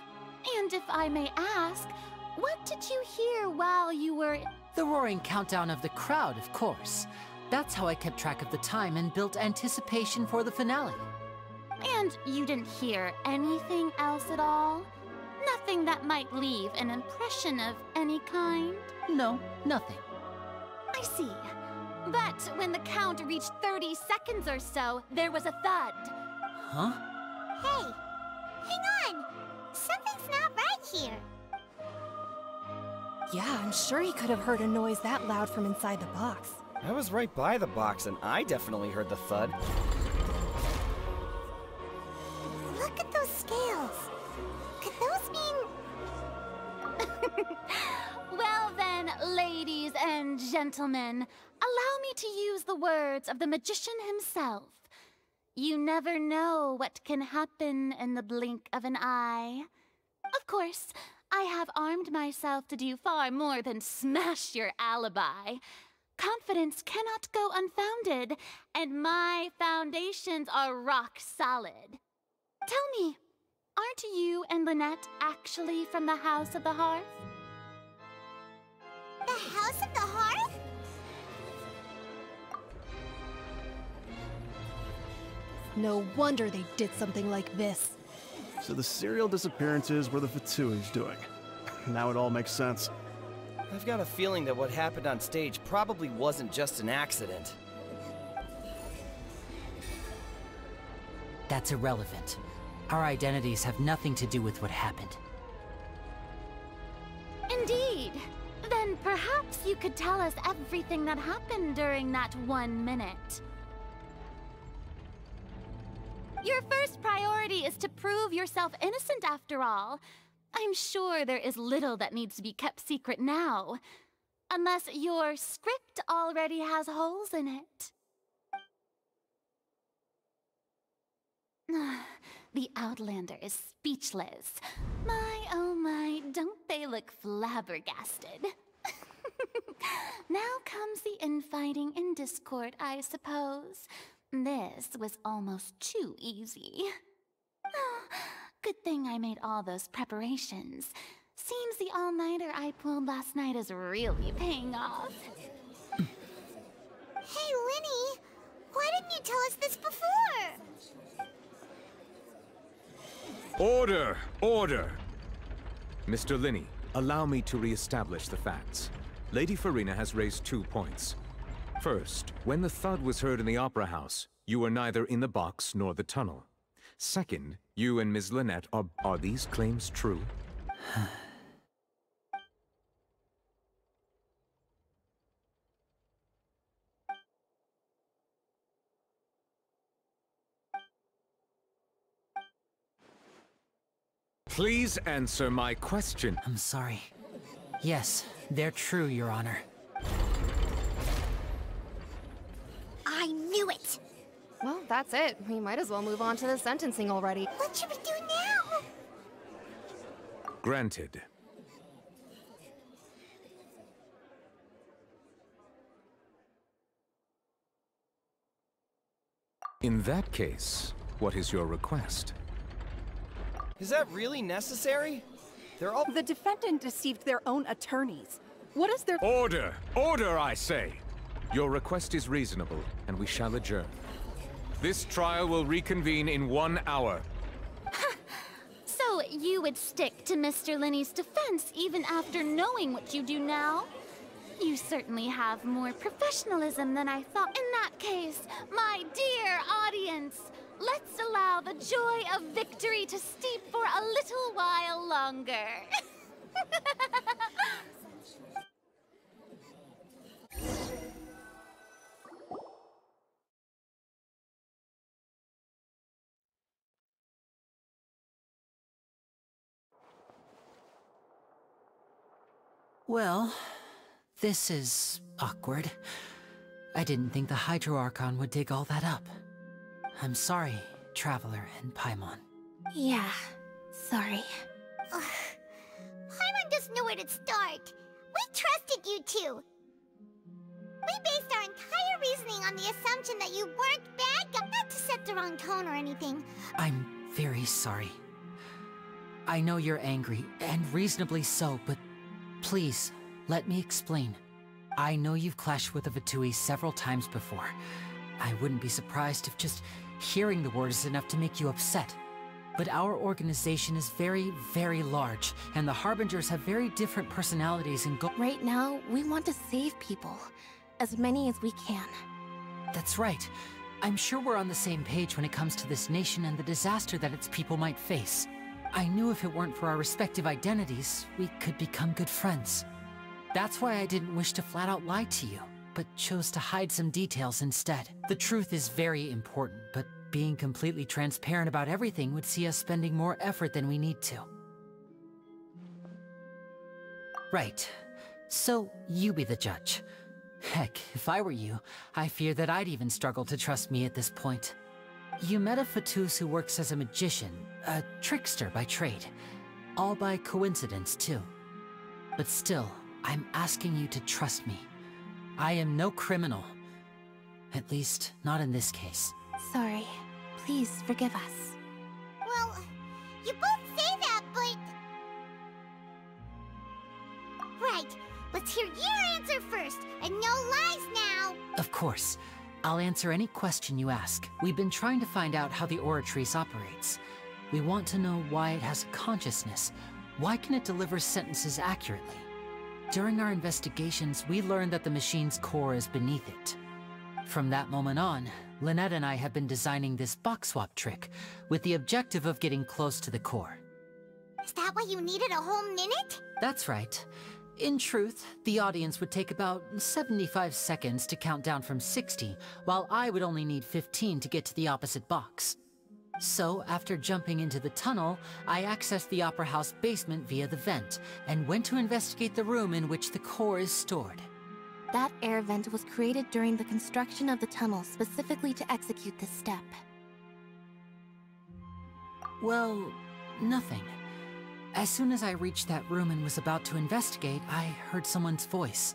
And if I may ask, what did you hear while you were— The roaring countdown of the crowd, of course. That's how I kept track of the time and built anticipation for the finale. And you didn't hear anything else at all? Nothing that might leave an impression of any kind? No, nothing. I see. But when the count reached 30 seconds or so, there was a thud. Huh? Hey, hang on. Something's not right here. Yeah, I'm sure he could have heard a noise that loud from inside the box. I was right by the box, and I definitely heard the thud. Look at those scales. Could those mean... Well then, ladies and gentlemen, allow me to use the words of the magician himself. You never know what can happen in the blink of an eye. Of course, I have armed myself to do far more than smash your alibi. Confidence cannot go unfounded, and my foundations are rock solid. Tell me, aren't you and Lynette actually from the House of the Hearth? The House of the Hearth? No wonder they did something like this. So the serial disappearances were the Fatui's doing. Now it all makes sense. I've got a feeling that what happened on stage probably wasn't just an accident. That's irrelevant. Our identities have nothing to do with what happened. Indeed. Then perhaps you could tell us everything that happened during that 1 minute. Your first priority is to prove yourself innocent after all. I'm sure there is little that needs to be kept secret now. Unless your script already has holes in it. The Outlander is speechless. My, oh my, don't they look flabbergasted? Now comes the infighting and discord, I suppose. This was almost too easy. Good thing I made all those preparations. Seems the all-nighter I pulled last night is really paying off. Hey, Linny! Why didn't you tell us this before? Order! Order! Mr. Linney, allow me to re-establish the facts. Lady Farina has raised 2 points. First, when the thud was heard in the Opera House, you were neither in the box nor the tunnel. Second, you and Ms. Lynette are these claims true? Please answer my question. I'm sorry. Yes, they're true, Your Honor. I knew it! Well, that's it. We might as well move on to the sentencing already. What should we do now? Granted. In that case, what is your request? Is that really necessary? They're all— The defendant deceived their own attorneys. What is their— Order! Order, I say! Your request is reasonable, and we shall adjourn. This trial will reconvene in 1 hour. So you would stick to Mr. Linney's defense even after knowing what you do now? You certainly have more professionalism than I thought. In that case, my dear audience, let's allow the joy of victory to steep for a little while longer. Well, this is awkward. I didn't think the Hydro Archon would dig all that up. I'm sorry, Traveler and Paimon. Yeah, sorry. Paimon doesn't know where to start. We trusted you two. We based our entire reasoning on the assumption that you weren't bad guys. Not to set the wrong tone or anything. I'm very sorry. I know you're angry, and reasonably so, but please, let me explain. I know you've clashed with the Fatui several times before. I wouldn't be surprised if just hearing the word is enough to make you upset. But our organization is very, very large, and the Harbingers have very different personalities and goals. Right now, we want to save people. As many as we can. That's right. I'm sure we're on the same page when it comes to this nation and the disaster that its people might face. I knew if it weren't for our respective identities, we could become good friends. That's why I didn't wish to flat out lie to you, but chose to hide some details instead. The truth is very important, but being completely transparent about everything would see us spending more effort than we need to. Right. So, you be the judge. Heck, if I were you, I fear that I'd even struggle to trust me at this point. You met a Fatus who works as a magician, a trickster by trade. All by coincidence, too. But still, I'm asking you to trust me. I am no criminal. At least, not in this case. Sorry. Please forgive us. Well, you both say that, but... Right. Let's hear your answer first, and no lies now! Of course. I'll answer any question you ask. We've been trying to find out how the Oratrice operates. We want to know why it has a consciousness. Why can it deliver sentences accurately? During our investigations, we learned that the machine's core is beneath it. From that moment on, Lynette and I have been designing this box swap trick, with the objective of getting close to the core. Is that why you needed a whole minute? That's right. In truth, the audience would take about 75 seconds to count down from 60, while I would only need 15 to get to the opposite box. So, after jumping into the tunnel, I accessed the Opera House basement via the vent, and went to investigate the room in which the core is stored. That air vent was created during the construction of the tunnel specifically to execute this step. Well, nothing. As soon as I reached that room and was about to investigate, I heard someone's voice.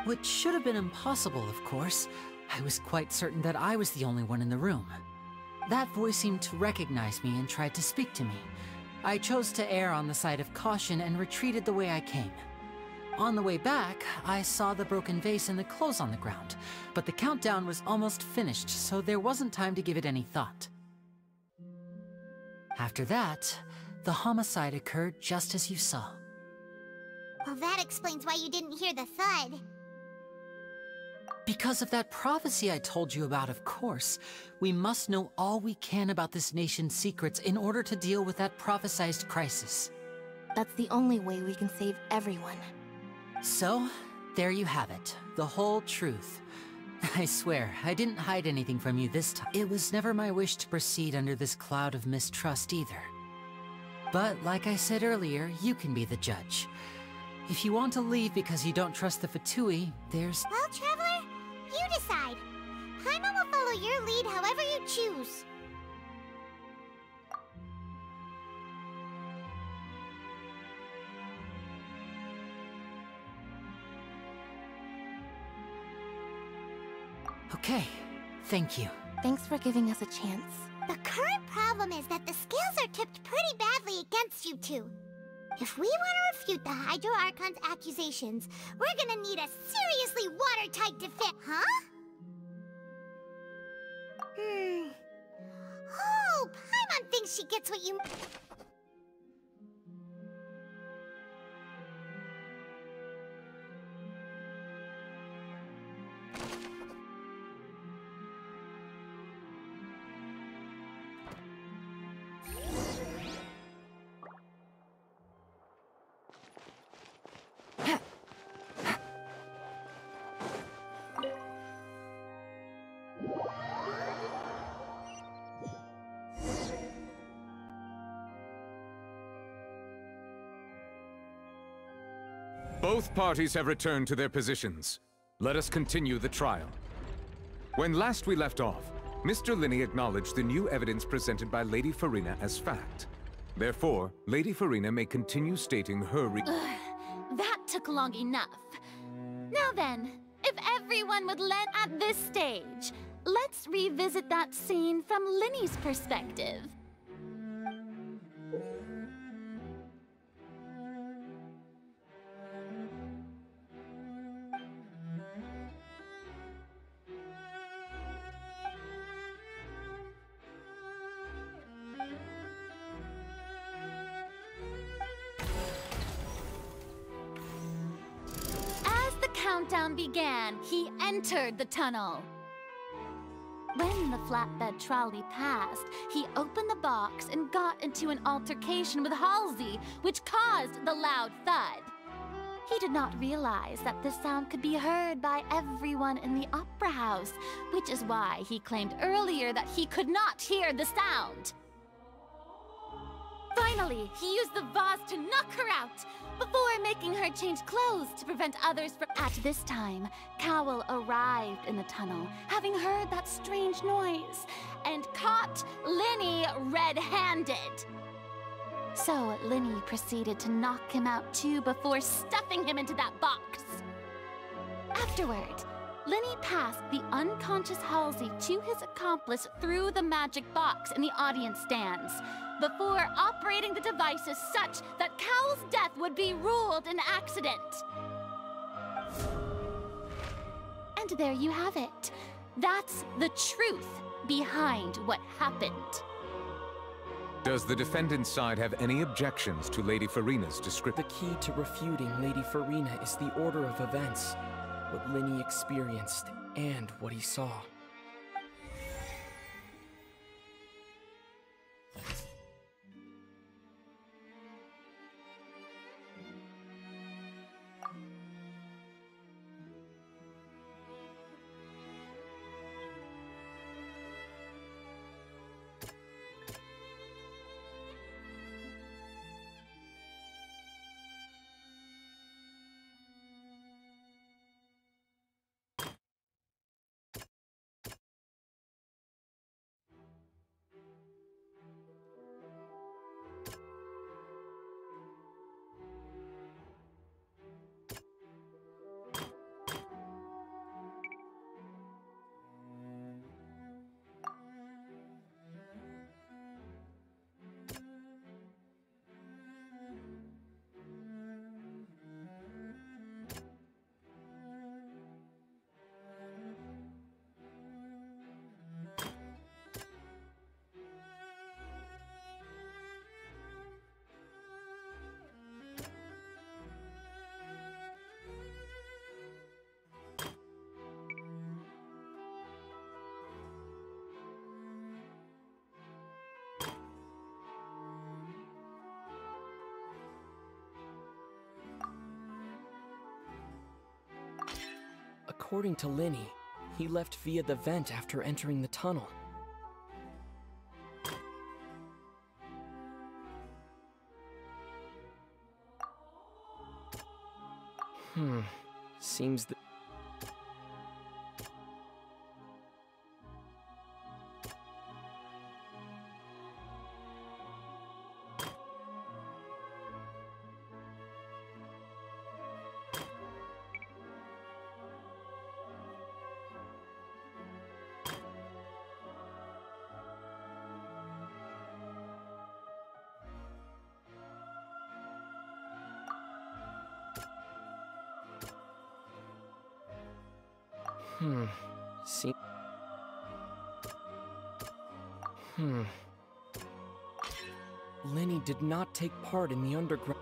Which should have been impossible, of course. I was quite certain that I was the only one in the room. That voice seemed to recognize me and tried to speak to me. I chose to err on the side of caution and retreated the way I came. On the way back, I saw the broken vase and the clothes on the ground, but the countdown was almost finished, so there wasn't time to give it any thought. After that, the homicide occurred just as you saw. Well, that explains why you didn't hear the thud. Because of that prophecy I told you about, of course. We must know all we can about this nation's secrets in order to deal with that prophesized crisis. That's the only way we can save everyone. So, there you have it. The whole truth. I swear, I didn't hide anything from you this time. It was never my wish to proceed under this cloud of mistrust either. But, like I said earlier, you can be the judge. If you want to leave because you don't trust the Fatui, there's... Well, Traveler, you decide. Paimon will follow your lead however you choose. Okay, thank you. Thanks for giving us a chance. The current problem is that the scales are tipped pretty badly against you two. If we want to refute the Hydro Archon's accusations, we're gonna need a seriously watertight defense, huh? Oh, Paimon thinks she gets what you... Both parties have returned to their positions. Let us continue the trial. When last we left off, Mr. Linney acknowledged the new evidence presented by Lady Farina as fact. Therefore, Lady Farina may continue stating her That took long enough. Now then, if everyone would lend at this stage, let's revisit that scene from Linney's perspective. Countdown began, he entered the tunnel. When the flatbed trolley passed, he opened the box and got into an altercation with Halsey, which caused the loud thud. He did not realize that this sound could be heard by everyone in the opera house, which is why he claimed earlier that he could not hear the sound. Finally, he used the vase to knock her out, before making her change clothes to prevent others from— At this time, Cowell arrived in the tunnel, having heard that strange noise, and caught Linny red-handed. So Linny proceeded to knock him out too before stuffing him into that box. Afterward, Linny passed the unconscious Halsey to his accomplice through the magic box in the audience stands, before operating the devices such that Cowell's death would be ruled an accident. And there you have it. That's the truth behind what happened. Does the defendant's side have any objections to Lady Farina's description? The key to refuting Lady Farina is the order of events, what Linny experienced and what he saw. According to Linny, he left via the vent after entering the tunnel. Seems that... Linny did not take part in the underground...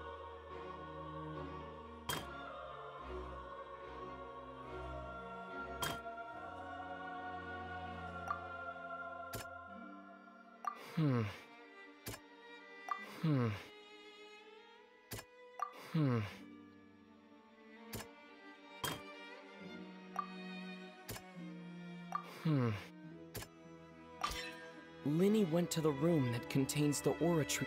Linny went to the room that contains the aura tree.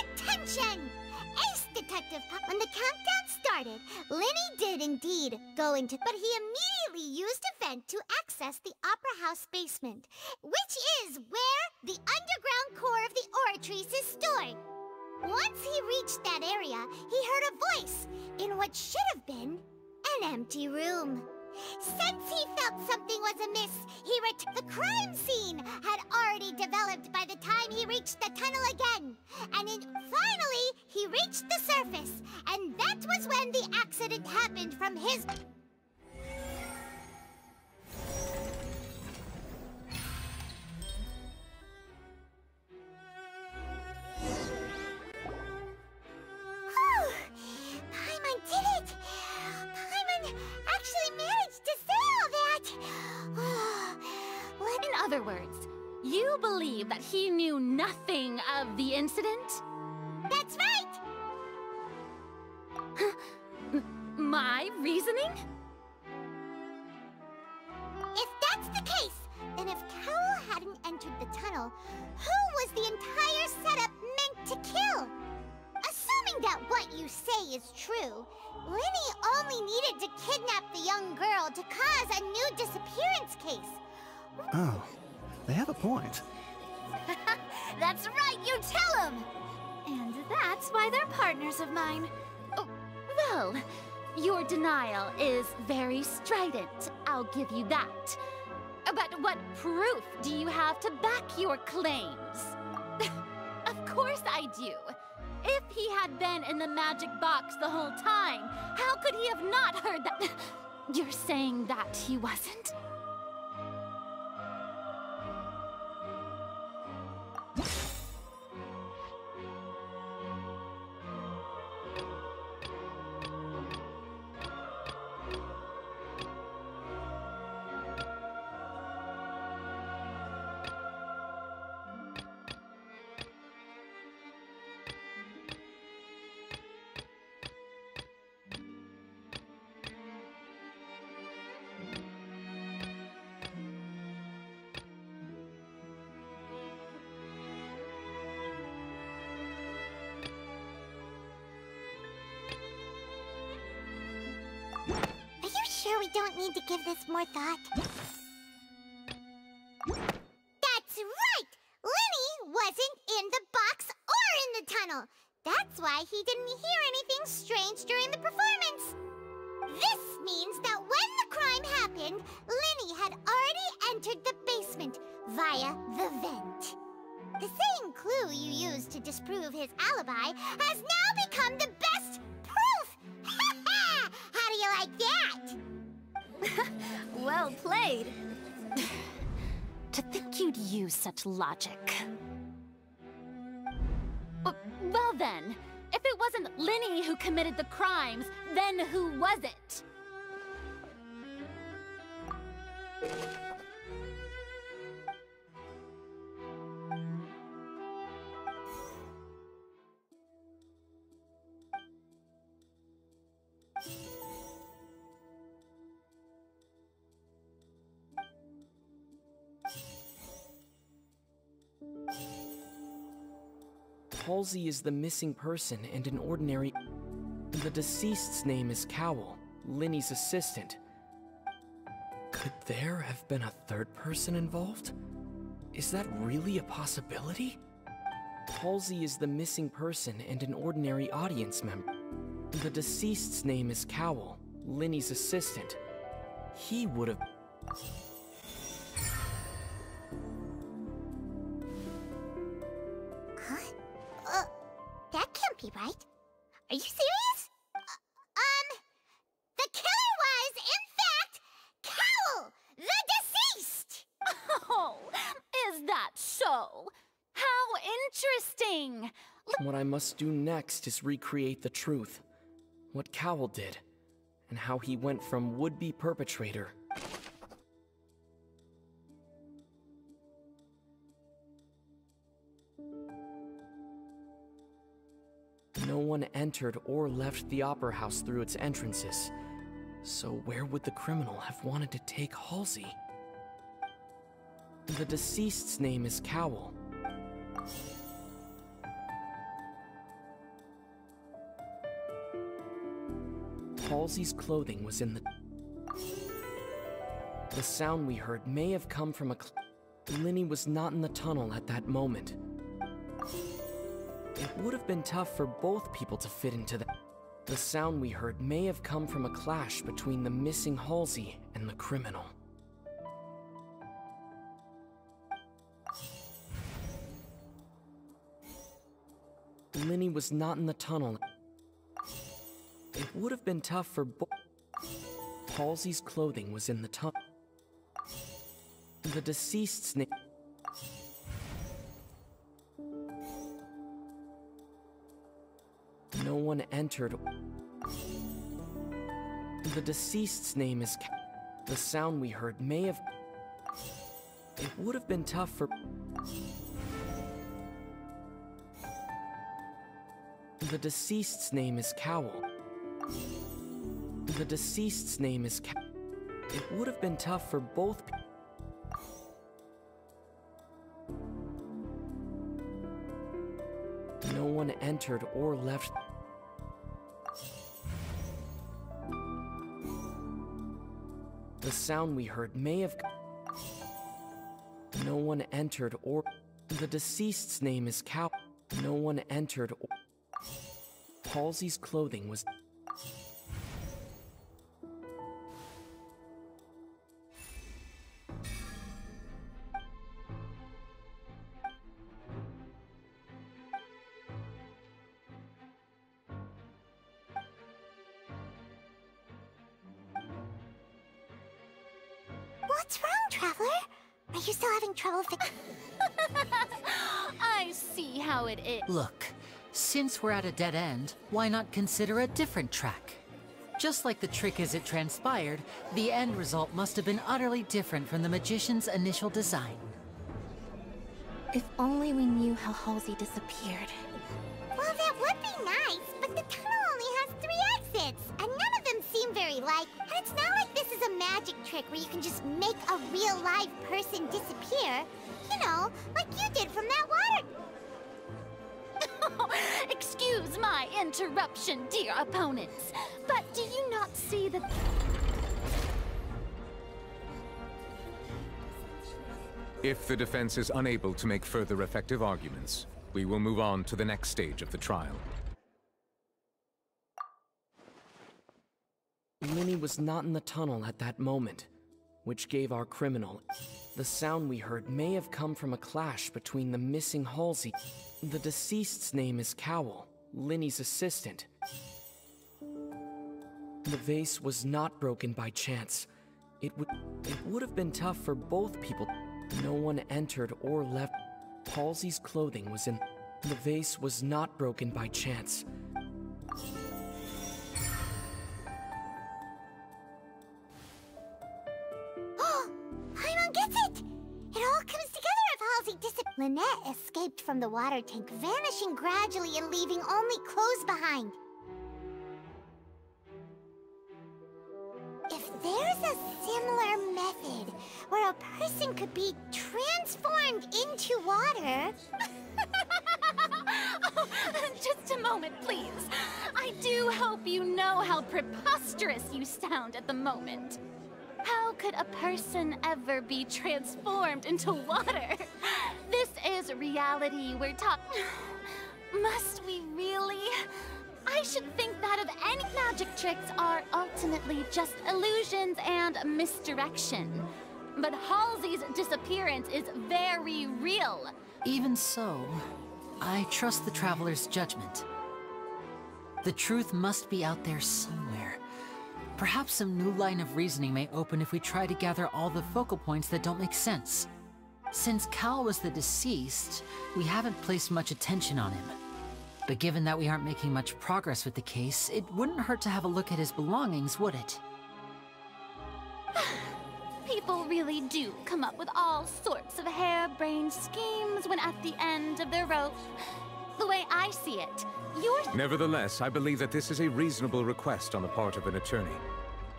Attention! Ace Detective When the countdown started, Linny did indeed go into... But he immediately used a vent to access the Opera House basement, which is where the underground core of the Oratrice is stored. Once he reached that area, he heard a voice in what should have been an empty room. Since he felt something was amiss, the crime scene had already developed by the time he reached the tunnel again. And finally, he reached the surface. And that was when the accident happened from his... Paimon did it! Paimon actually managed to say all that! In other words, you believe that he knew nothing of the incident? That's right! tunnel, who was the entire setup meant to kill? Assuming that what you say is true, Linny only needed to kidnap the young girl to cause a new disappearance case. Oh, they have a point. That's right, you tell them! And that's why they're partners of mine. Oh, well, your denial is very strident, I'll give you that. But what proof do you have to back your claims? Of course I do. If he had been in the magic box the whole time, how could he have not heard that? You're saying that he wasn't? Sure we don't need to give this more thought? That's right! Linny wasn't in the box or in the tunnel. That's why he didn't hear anything strange during the performance. This means that when the crime happened, Linny had already entered the basement via the vent. The same clue you used to disprove his alibi has now become the best proof! How do you like that? Well played. To think you'd use such logic. Well then, if it wasn't Linny who committed the crimes, then who was it? Halsey is the missing person and an ordinary... The deceased's name is Cowell, Linny's assistant. Could there have been a third person involved? Is that really a possibility? Halsey is the missing person and an ordinary audience member. The deceased's name is Cowell, Linny's assistant. He would have... That can't be right. Are you serious? The killer was, in fact, Cowell, the deceased! Oh, is that so? How interesting! What I must do next is recreate the truth. What Cowell did, and how he went from would-be perpetrator No one entered or left the Opera House through its entrances. So where would the criminal have wanted to take Halsey? The deceased's name is Cowell. Halsey's clothing was in the... The sound we heard may have come from a... Linny was not in the tunnel at that moment. It would have been tough for both people to fit into the... The sound we heard may have come from a clash between the missing Halsey and the criminal. Linny was not in the tunnel. It would have been tough for both... Halsey's clothing was in the tunnel. The deceased's name... No one entered. The deceased's name is... The sound we heard may have... It would have been tough for... The deceased's name is Cowell. The deceased's name is It would have been tough for both... No one entered or left. The sound we heard may have... No one entered or... The deceased's name is Cow. No one entered or... Halsey's clothing was... What's wrong, Traveler? Are you still having trouble I see how it is. Look, since we're at a dead end, why not consider a different track? Just like the trick as it transpired, the end result must have been utterly different from the magician's initial design. If only we knew how Halsey disappeared. Well, that would be nice, but the tunnel only has 3 exits, and none of them seem very like... And it's not like this is a magic trick where you can just make a real live person disappear. You know, like you did from that water... Excuse my interruption, dear opponents, but do you not see that... If the defense is unable to make further effective arguments, we will move on to the next stage of the trial. Linny was not in the tunnel at that moment, which gave our criminal... The sound we heard may have come from a clash between the missing Halsey. The deceased's name is Cowell, Linny's assistant. The vase was not broken by chance. It would have been tough for both people. No one entered or left. Halsey's clothing was in... The vase was not broken by chance. Paimon gets it! It all comes together if Halsey Lynette escaped from the water tank, vanishing gradually and leaving only clothes behind. If there's a similar method where a person could be transformed into water... Oh, just a moment, please. I do hope you know how preposterous you sound at the moment. How could a person ever be transformed into water? This is reality we're talking... Must we really? I should think that of any magic tricks are ultimately just illusions and misdirection. But Halsey's disappearance is very real. Even so, I trust the Traveler's judgment. The truth must be out there somewhere. Perhaps some new line of reasoning may open if we try to gather all the focal points that don't make sense. Since Cal was the deceased, we haven't placed much attention on him. But given that we aren't making much progress with the case, it wouldn't hurt to have a look at his belongings, would it? People really do come up with all sorts of harebrained schemes when at the end of their rope. The way I see it, Nevertheless, I believe that this is a reasonable request on the part of an attorney.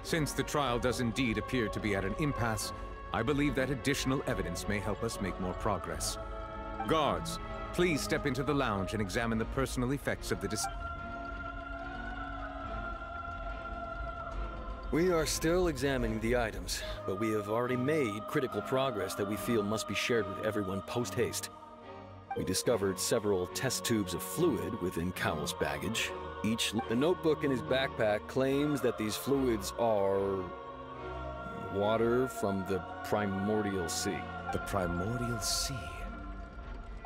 Since the trial does indeed appear to be at an impasse, I believe that additional evidence may help us make more progress. Guards, please step into the lounge and examine the personal effects of the We are still examining the items, but we have already made critical progress that we feel must be shared with everyone post-haste. We discovered several test tubes of fluid within Cowell's baggage. The notebook in his backpack claims that these fluids are... water from the Primordial Sea. The Primordial Sea?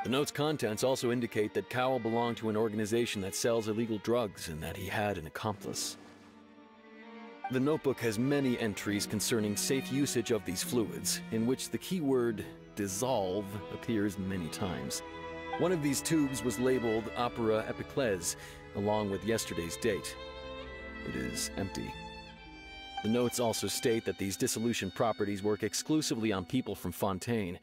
The note's contents also indicate that Cowell belonged to an organization that sells illegal drugs and that he had an accomplice. The notebook has many entries concerning safe usage of these fluids, in which the keyword dissolve appears many times. One of these tubes was labeled Opera Epiclese, along with yesterday's date. It is empty. The notes also state that these dissolution properties work exclusively on people from Fontaine.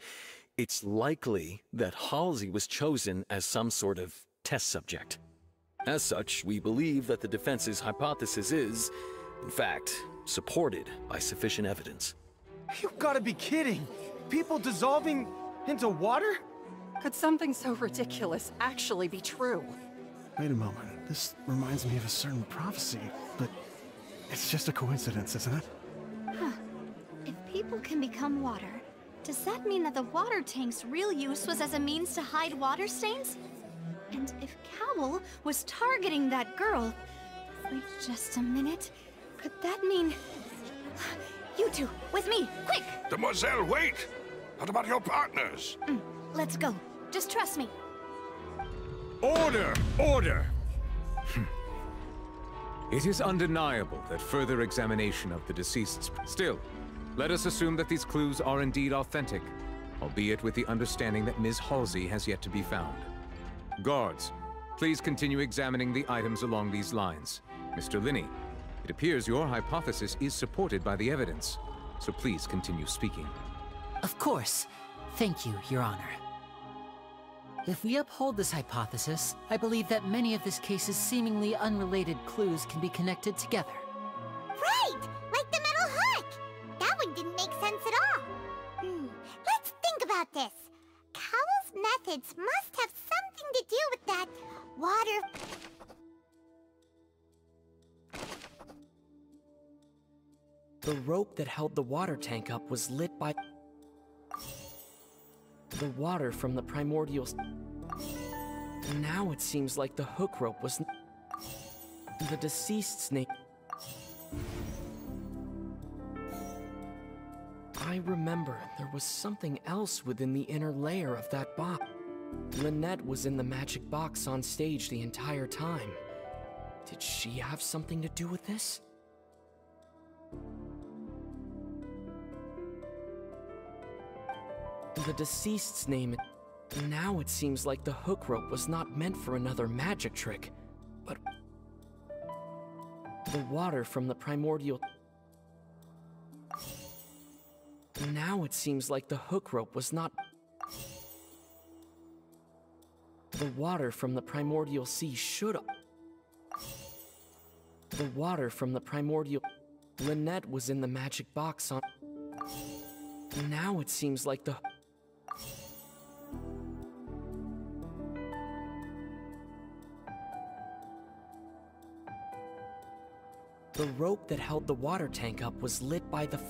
It's likely that Halsey was chosen as some sort of test subject. As such, we believe that the defense's hypothesis is, in fact, supported by sufficient evidence. You've got to be kidding! People dissolving into water? Could something so ridiculous actually be true? Wait a moment. This reminds me of a certain prophecy, but it's just a coincidence, isn't it? Huh. If people can become water, does that mean that the water tank's real use was as a means to hide water stains? And if Cowl was targeting that girl... Wait just a minute. Could that mean... You two, with me, quick! Demoiselle, wait! What about your partners? Let's go. Just trust me. Order! Order! It is undeniable that further examination of the deceased's... Still, let us assume that these clues are indeed authentic, albeit with the understanding that Ms. Halsey has yet to be found. Guards, please continue examining the items along these lines. Mr. Linney, it appears your hypothesis is supported by the evidence, so please continue speaking. Of course. Thank you, Your Honor. If we uphold this hypothesis, I believe that many of this case's seemingly unrelated clues can be connected together. Right! Like the metal hook! That one didn't make sense at all. Let's think about this. Cowell's methods must have something to do with that water... The rope that held the water tank up was lit by... the water from the primordial... Now it seems like the hook rope was... the deceased's name... I remember there was something else within the inner layer of that box. Lynette was in the magic box on stage the entire time. Did she have something to do with this? The deceased's name... Now it seems like the hook rope was not meant for another magic trick, but... the water from the primordial... Now it seems like the hook rope was not... The water from the primordial sea should... The water from the primordial... Lynette was in the magic box on... Now it seems like the... The rope that held the water tank up was lit by the...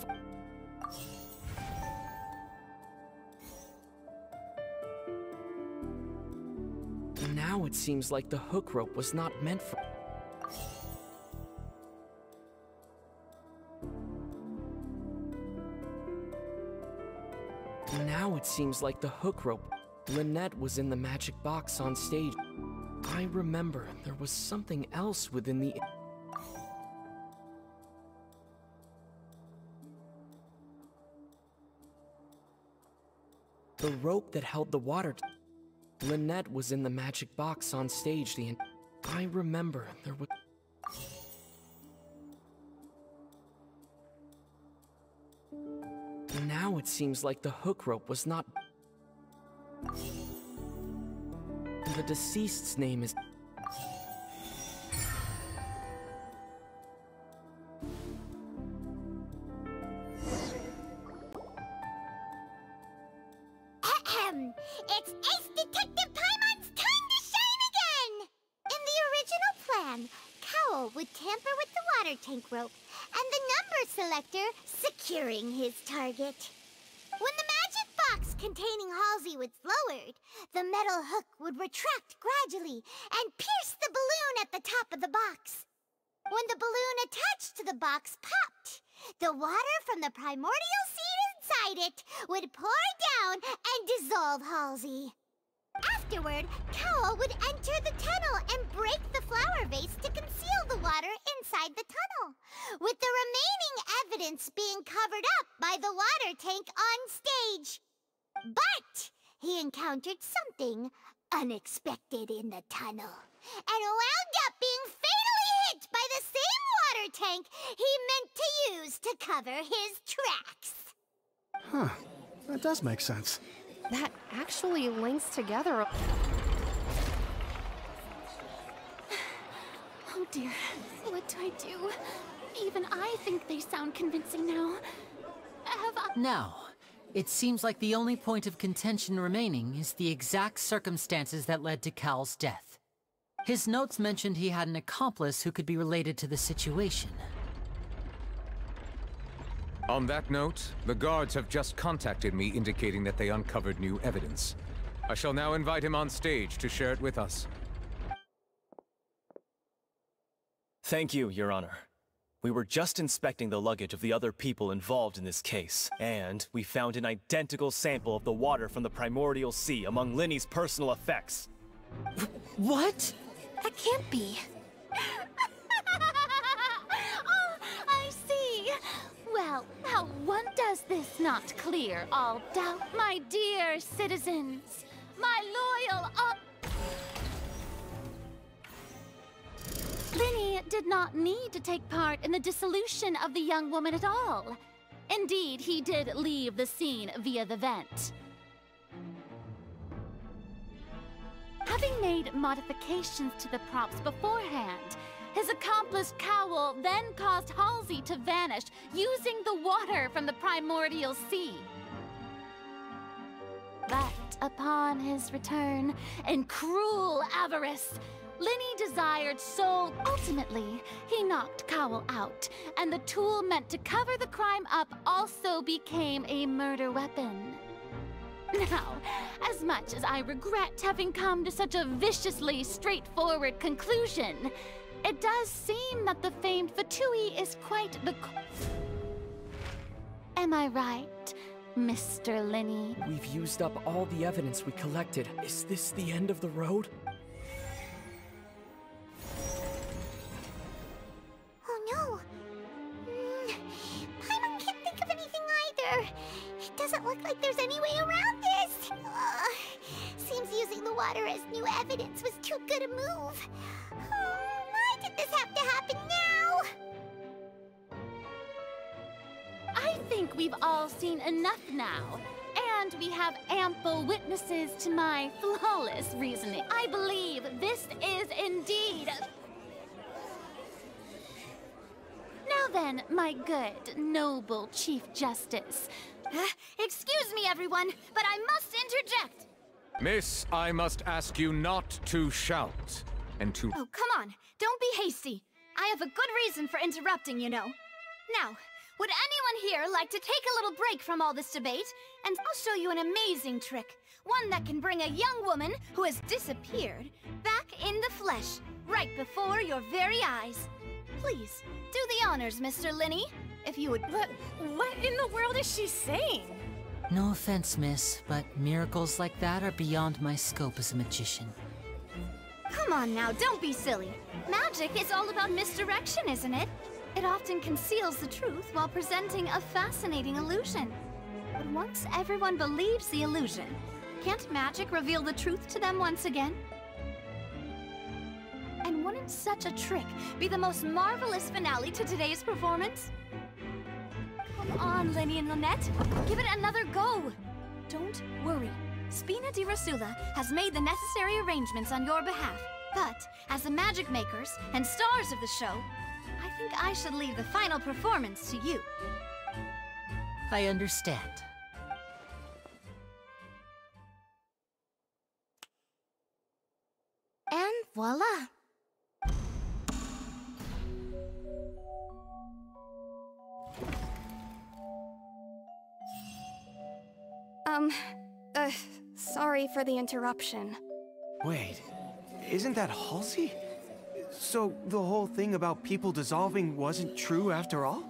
Now it seems like the hook rope was not meant for... Now it seems like the hook rope... Lynette was in the magic box on stage. I remember there was something else within the... The rope that held the water... Lynette was in the magic box on stage the... I remember there was... Now it seems like the hook rope was not... The deceased's name is... It's Ace Detective Paimon's time to shine again! In the original plan, Cowell would tamper with the water tank rope and the number selector securing his target. When the magic box containing Halsey was lowered, the metal hook would retract gradually and pierce the balloon at the top of the box. When the balloon attached to the box popped, the water from the primordial seed inside it would pour down and dissolve Halsey. Afterward, Cowell would enter the tunnel and break the flower vase to conceal the water inside the tunnel, with the remaining evidence being covered up by the water tank on stage. But he encountered something unexpected in the tunnel, and wound up being fatally hit by the same water tank he meant to use to cover his tracks. Huh. That does make sense. That actually links together. Oh dear, what do I do? Even I think they sound convincing now. Now, it seems like the only point of contention remaining is the exact circumstances that led to Cal's death. His notes mentioned he had an accomplice who could be related to the situation. On that note, the guards have just contacted me indicating that they uncovered new evidence. I shall now invite him on stage to share it with us. Thank you, Your Honor. We were just inspecting the luggage of the other people involved in this case, and we found an identical sample of the water from the primordial sea among Linny's personal effects. What? That can't be. Oh, I see. Well, how one does this not clear all doubt, my dear citizens? My loyal Linny did not need to take part in the dissolution of the young woman at all. Indeed, he did leave the scene via the vent. Having made modifications to the props beforehand, his accomplice Cowl then caused Halsey to vanish using the water from the primordial sea. But upon his return, in cruel avarice, Linny desired so ultimately, he knocked Cowl out, and the tool meant to cover the crime up also became a murder weapon. Now, as much as I regret having come to such a viciously straightforward conclusion, it does seem that the famed Fatui is quite the... Am I right, Mr. Linny? We've used up all the evidence we collected. Is this the end of the road? Oh no. Paimon can't think of anything either. It doesn't look like there's any way around this. Seems using the water as new evidence was too good a move. Why did this have to happen now? I think we've all seen enough now, and we have ample witnesses to my flawless reasoning. I believe this is indeed... Now then, my good, noble Chief Justice. Excuse me, everyone, but I must interject. Miss, I must ask you not to shout, and to... Oh, come on. Don't be hasty. I have a good reason for interrupting, you know. Now, would anyone here like to take a little break from all this debate? And I'll show you an amazing trick. One that can bring a young woman who has disappeared back in the flesh, right before your very eyes. Please, do the honors, Mr. Linny, if you would... What in the world is she saying? No offense, miss, but miracles like that are beyond my scope as a magician. Come on now, don't be silly. Magic is all about misdirection, isn't it? It often conceals the truth while presenting a fascinating illusion. But once everyone believes the illusion, can't magic reveal the truth to them once again? And wouldn't such a trick be the most marvelous finale to today's performance? Come on, Linny and Lynette. Give it another go. Don't worry. Spina di Rasula has made the necessary arrangements on your behalf. But, as the magic makers and stars of the show, I think I should leave the final performance to you. I understand. And voila! Sorry for the interruption. Wait, isn't that Halsey? So the whole thing about people dissolving wasn't true after all?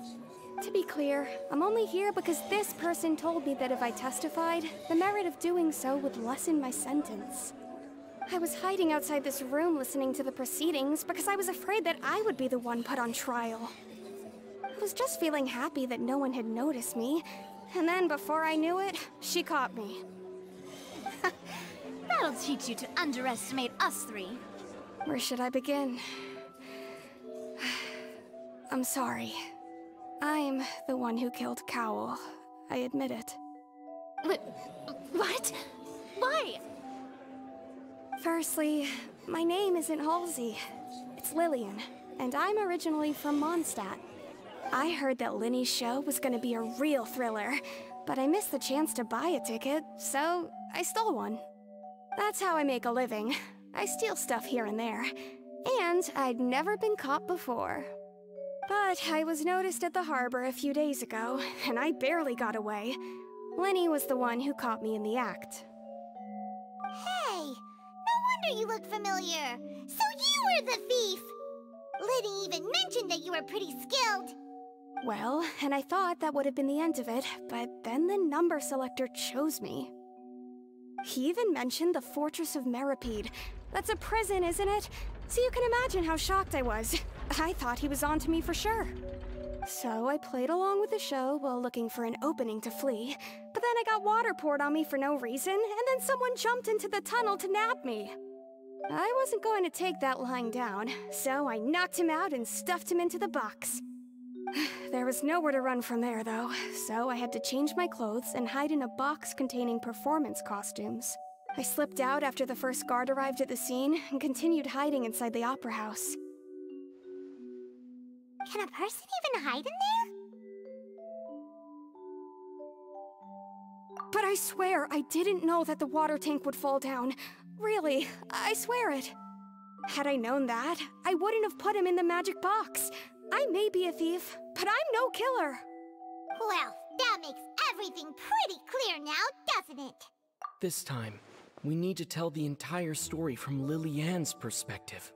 To be clear, I'm only here because this person told me that if I testified, the merit of doing so would lessen my sentence. I was hiding outside this room listening to the proceedings because I was afraid that I would be the one put on trial. I was just feeling happy that no one had noticed me, and then before I knew it, she caught me. That'll teach you to underestimate us three. Where should I begin? I'm sorry. I'm the one who killed Cowl. I admit it. What? Why? Firstly, my name isn't Halsey. It's Lillian, and I'm originally from Mondstadt. I heard that Linny's show was gonna be a real thriller, but I missed the chance to buy a ticket, so I stole one. That's how I make a living. I steal stuff here and there. And I'd never been caught before. But I was noticed at the harbor a few days ago, and I barely got away. Lenny was the one who caught me in the act. Hey, no wonder you look familiar. So you were the thief! Lenny even mentioned that you were pretty skilled. Well, and I thought that would have been the end of it, but then the number selector chose me. He even mentioned the Fortress of Meripede. That's a prison, isn't it? So you can imagine how shocked I was. I thought he was on to me for sure. So I played along with the show while looking for an opening to flee, but then I got water poured on me for no reason, and then someone jumped into the tunnel to nab me. I wasn't going to take that lying down, so I knocked him out and stuffed him into the box. There was nowhere to run from there, though, so I had to change my clothes and hide in a box containing performance costumes. I slipped out after the first guard arrived at the scene and continued hiding inside the opera house. Can a person even hide in there? But I swear I didn't know that the water tank would fall down. Really, I swear it. Had I known that, I wouldn't have put him in the magic box. I may be a thief, but I'm no killer. Well, that makes everything pretty clear now, doesn't it? This time, we need to tell the entire story from Lily Ann's perspective.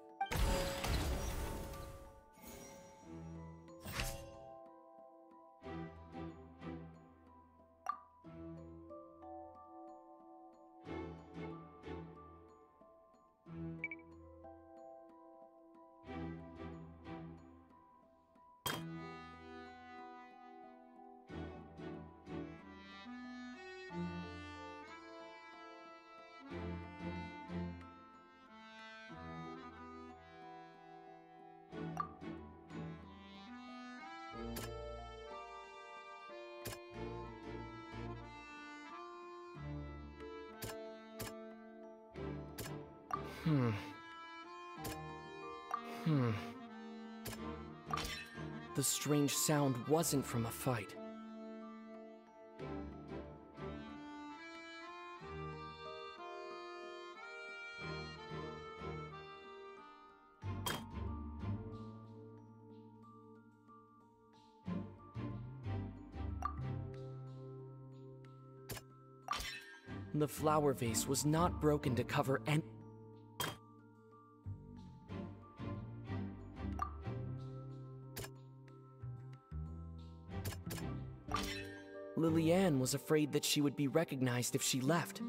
The strange sound wasn't from a fight. The flower vase was not broken to cover any... Lily Ann was afraid that she would be recognized if she left. And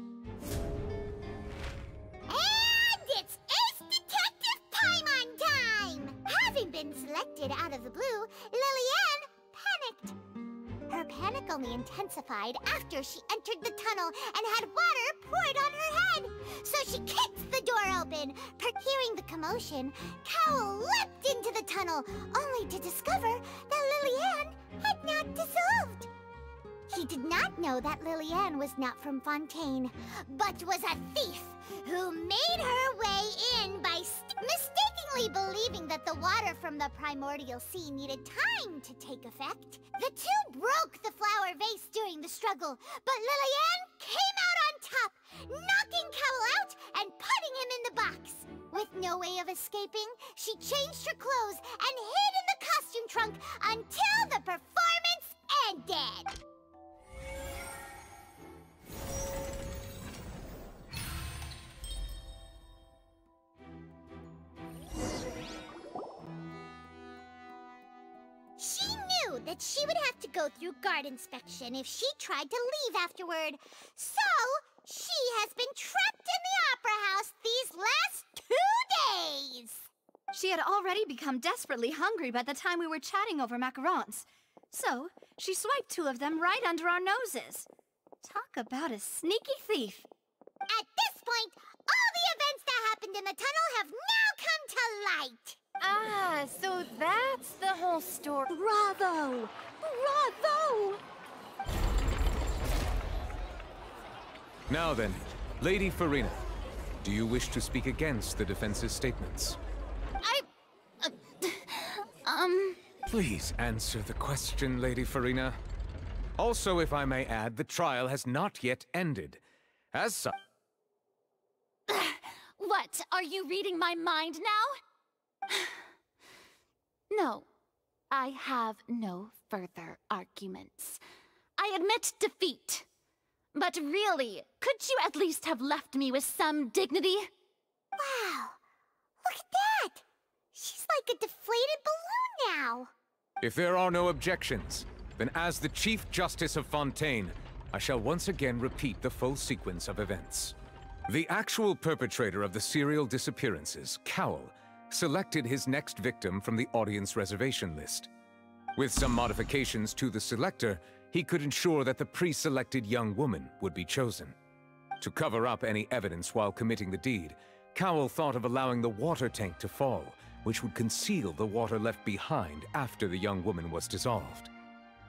it's Ace Detective time on time! Having been selected out of the blue, Lily Ann panicked. Her panic only intensified after she entered the tunnel and had water poured on her head. So she kicked the door open. Hearing the commotion, Cowell leapt into the tunnel, only to discover that Lily Ann had not dissolved. He did not know that Lily Ann was not from Fontaine, but was a thief who made her way in by mistakenly believing that the water from the primordial sea needed time to take effect. The two broke the flower vase during the struggle, but Lily Ann came out on top, knocking Cowell out and putting him in the box. With no way of escaping, she changed her clothes and hid in the costume trunk until the performance ended. She knew that she would have to go through guard inspection if she tried to leave afterward. So, she has been trapped in the Opera House these last 2 days. She had already become desperately hungry by the time we were chatting over macarons. So, she swiped 2 of them right under our noses. Talk about a sneaky thief. At this point, all the events that happened in the tunnel have now come to light. Ah, so that's the whole story. Bravo! Bravo! Now then, Lady Farina, do you wish to speak against the defense's statements? Please answer the question, Lady Farina. Also, if I may add, the trial has not yet ended. As such... What, are you reading my mind now? No, I have no further arguments. I admit defeat. But really, could you at least have left me with some dignity? Wow, look at that! She's like a deflated balloon now. If there are no objections, then as the Chief Justice of Fontaine, I shall once again repeat the full sequence of events. The actual perpetrator of the serial disappearances, Cowell, selected his next victim from the audience reservation list. With some modifications to the selector, he could ensure that the pre-selected young woman would be chosen. To cover up any evidence while committing the deed, Cowell thought of allowing the water tank to fall, which would conceal the water left behind after the young woman was dissolved.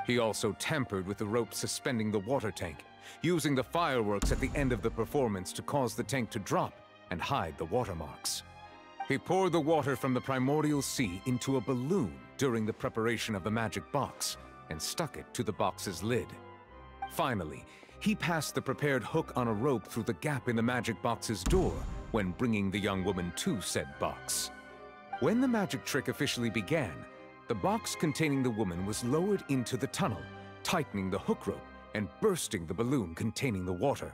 He also tampered with the rope suspending the water tank, using the fireworks at the end of the performance to cause the tank to drop and hide the watermarks. He poured the water from the primordial sea into a balloon during the preparation of the magic box and stuck it to the box's lid. Finally, he passed the prepared hook on a rope through the gap in the magic box's door when bringing the young woman to said box. When the magic trick officially began, the box containing the woman was lowered into the tunnel, tightening the hook rope and bursting the balloon containing the water.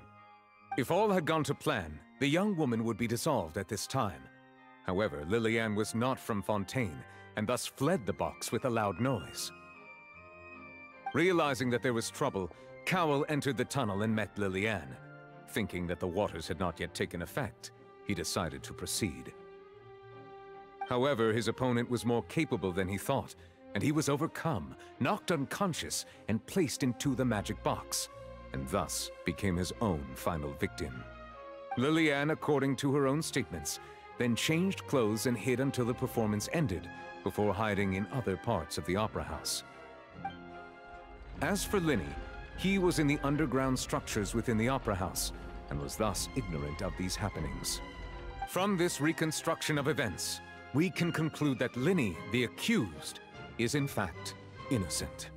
If all had gone to plan, the young woman would be dissolved at this time. However, Liliane was not from Fontaine, and thus fled the box with a loud noise. Realizing that there was trouble, Cowell entered the tunnel and met Liliane. Thinking that the waters had not yet taken effect, he decided to proceed. However, his opponent was more capable than he thought, and he was overcome, knocked unconscious, and placed into the magic box, and thus became his own final victim. Liliane, according to her own statements, then changed clothes and hid until the performance ended, before hiding in other parts of the opera house. As for Linny, he was in the underground structures within the opera house, and was thus ignorant of these happenings. From this reconstruction of events, we can conclude that Linny, the accused, is in fact innocent.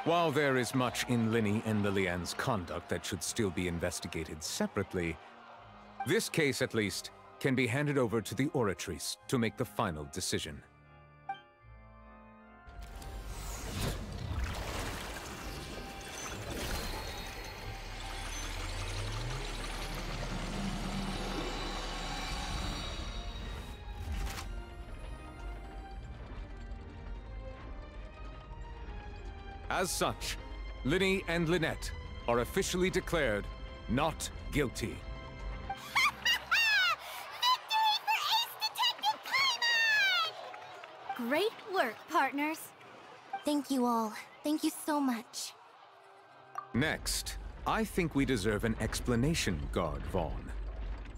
While there is much in Linny and Liliane's conduct that should still be investigated separately, this case, at least, can be handed over to the Oratrice to make the final decision. As such, Linny and Lynette are officially declared not guilty. Great work, partners. Thank you all. Thank you so much. Next, I think we deserve an explanation, Guard Vaughn.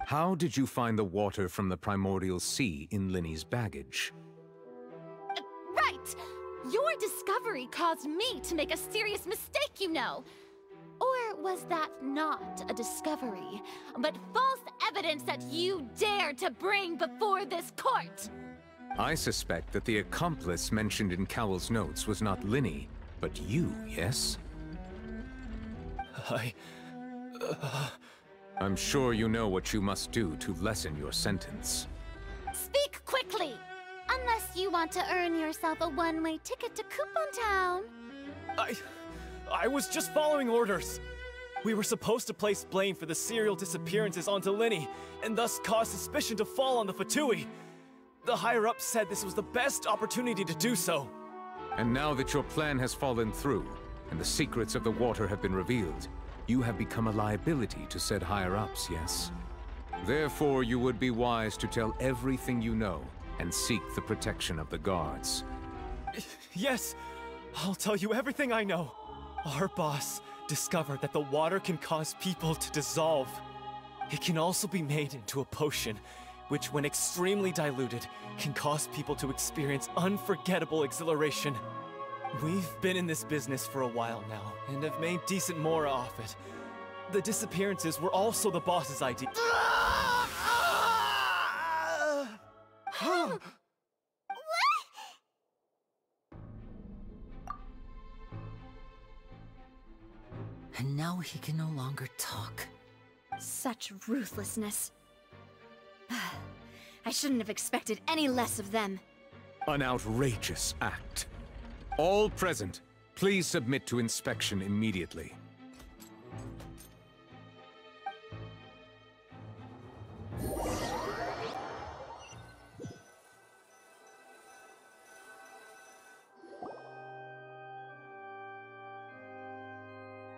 How did you find the water from the primordial sea in Linny's baggage? Right! Your discovery caused me to make a serious mistake, you know. Or was that not a discovery, but false evidence that you dared to bring before this court? I suspect that the accomplice mentioned in Cowell's notes was not Linny, but you, yes? I'm sure you know what you must do to lessen your sentence. Speak quickly! Unless you want to earn yourself a one-way ticket to Coupon Town. I was just following orders. We were supposed to place blame for the serial disappearances onto Linny, and thus cause suspicion to fall on the Fatui. The higher-ups said this was the best opportunity to do so. And now that your plan has fallen through, and the secrets of the water have been revealed, you have become a liability to said higher-ups, yes? Therefore, you would be wise to tell everything you know, and seek the protection of the guards. Yes, I'll tell you everything I know. Our boss discovered that the water can cause people to dissolve. It can also be made into a potion, which when extremely diluted, can cause people to experience unforgettable exhilaration. We've been in this business for a while now, and have made decent mora off it. The disappearances were also the boss's idea. and now he can no longer talk. Such ruthlessness. I shouldn't have expected any less of them. An outrageous act. All present, please submit to inspection immediately.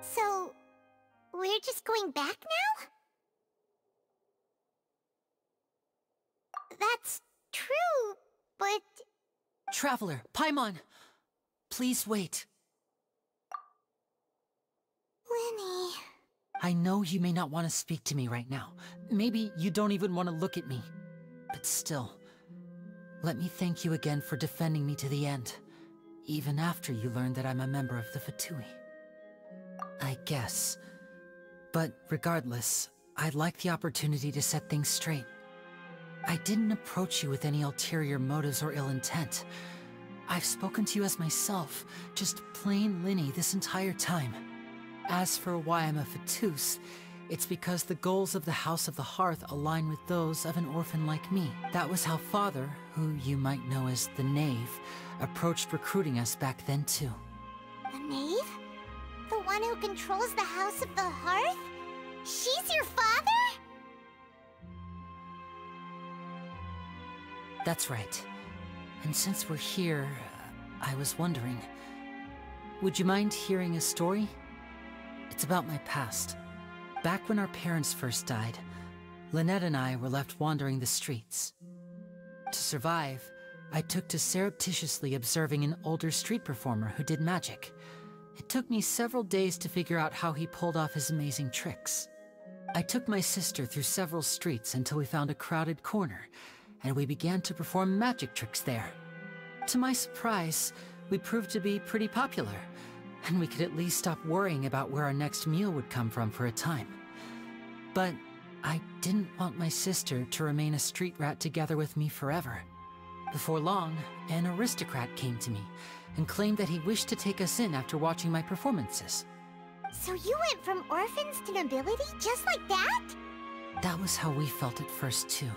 So, we're just going back now? That's true, but... Traveler, Paimon, please wait. Lenny... I know you may not want to speak to me right now. Maybe you don't even want to look at me. But still, let me thank you again for defending me to the end, even after you learned that I'm a member of the Fatui. I guess. But regardless, I'd like the opportunity to set things straight. I didn't approach you with any ulterior motives or ill intent. I've spoken to you as myself, just plain Linny this entire time. As for why I'm a Fatus, it's because the goals of the House of the Hearth align with those of an orphan like me. That was how Father, who you might know as the Knave, approached recruiting us back then too. The Knave? The one who controls the House of the Hearth? She's your father? That's right. And since we're here, I was wondering, would you mind hearing a story? It's about my past. Back when our parents first died, Lynette and I were left wandering the streets. To survive, I took to surreptitiously observing an older street performer who did magic. It took me several days to figure out how he pulled off his amazing tricks. I took my sister through several streets until we found a crowded corner, and we began to perform magic tricks there. To my surprise, we proved to be pretty popular, and we could at least stop worrying about where our next meal would come from for a time. But I didn't want my sister to remain a street rat together with me forever. Before long, an aristocrat came to me and claimed that he wished to take us in after watching my performances. So you went from orphans to nobility just like that? That was how we felt at first too.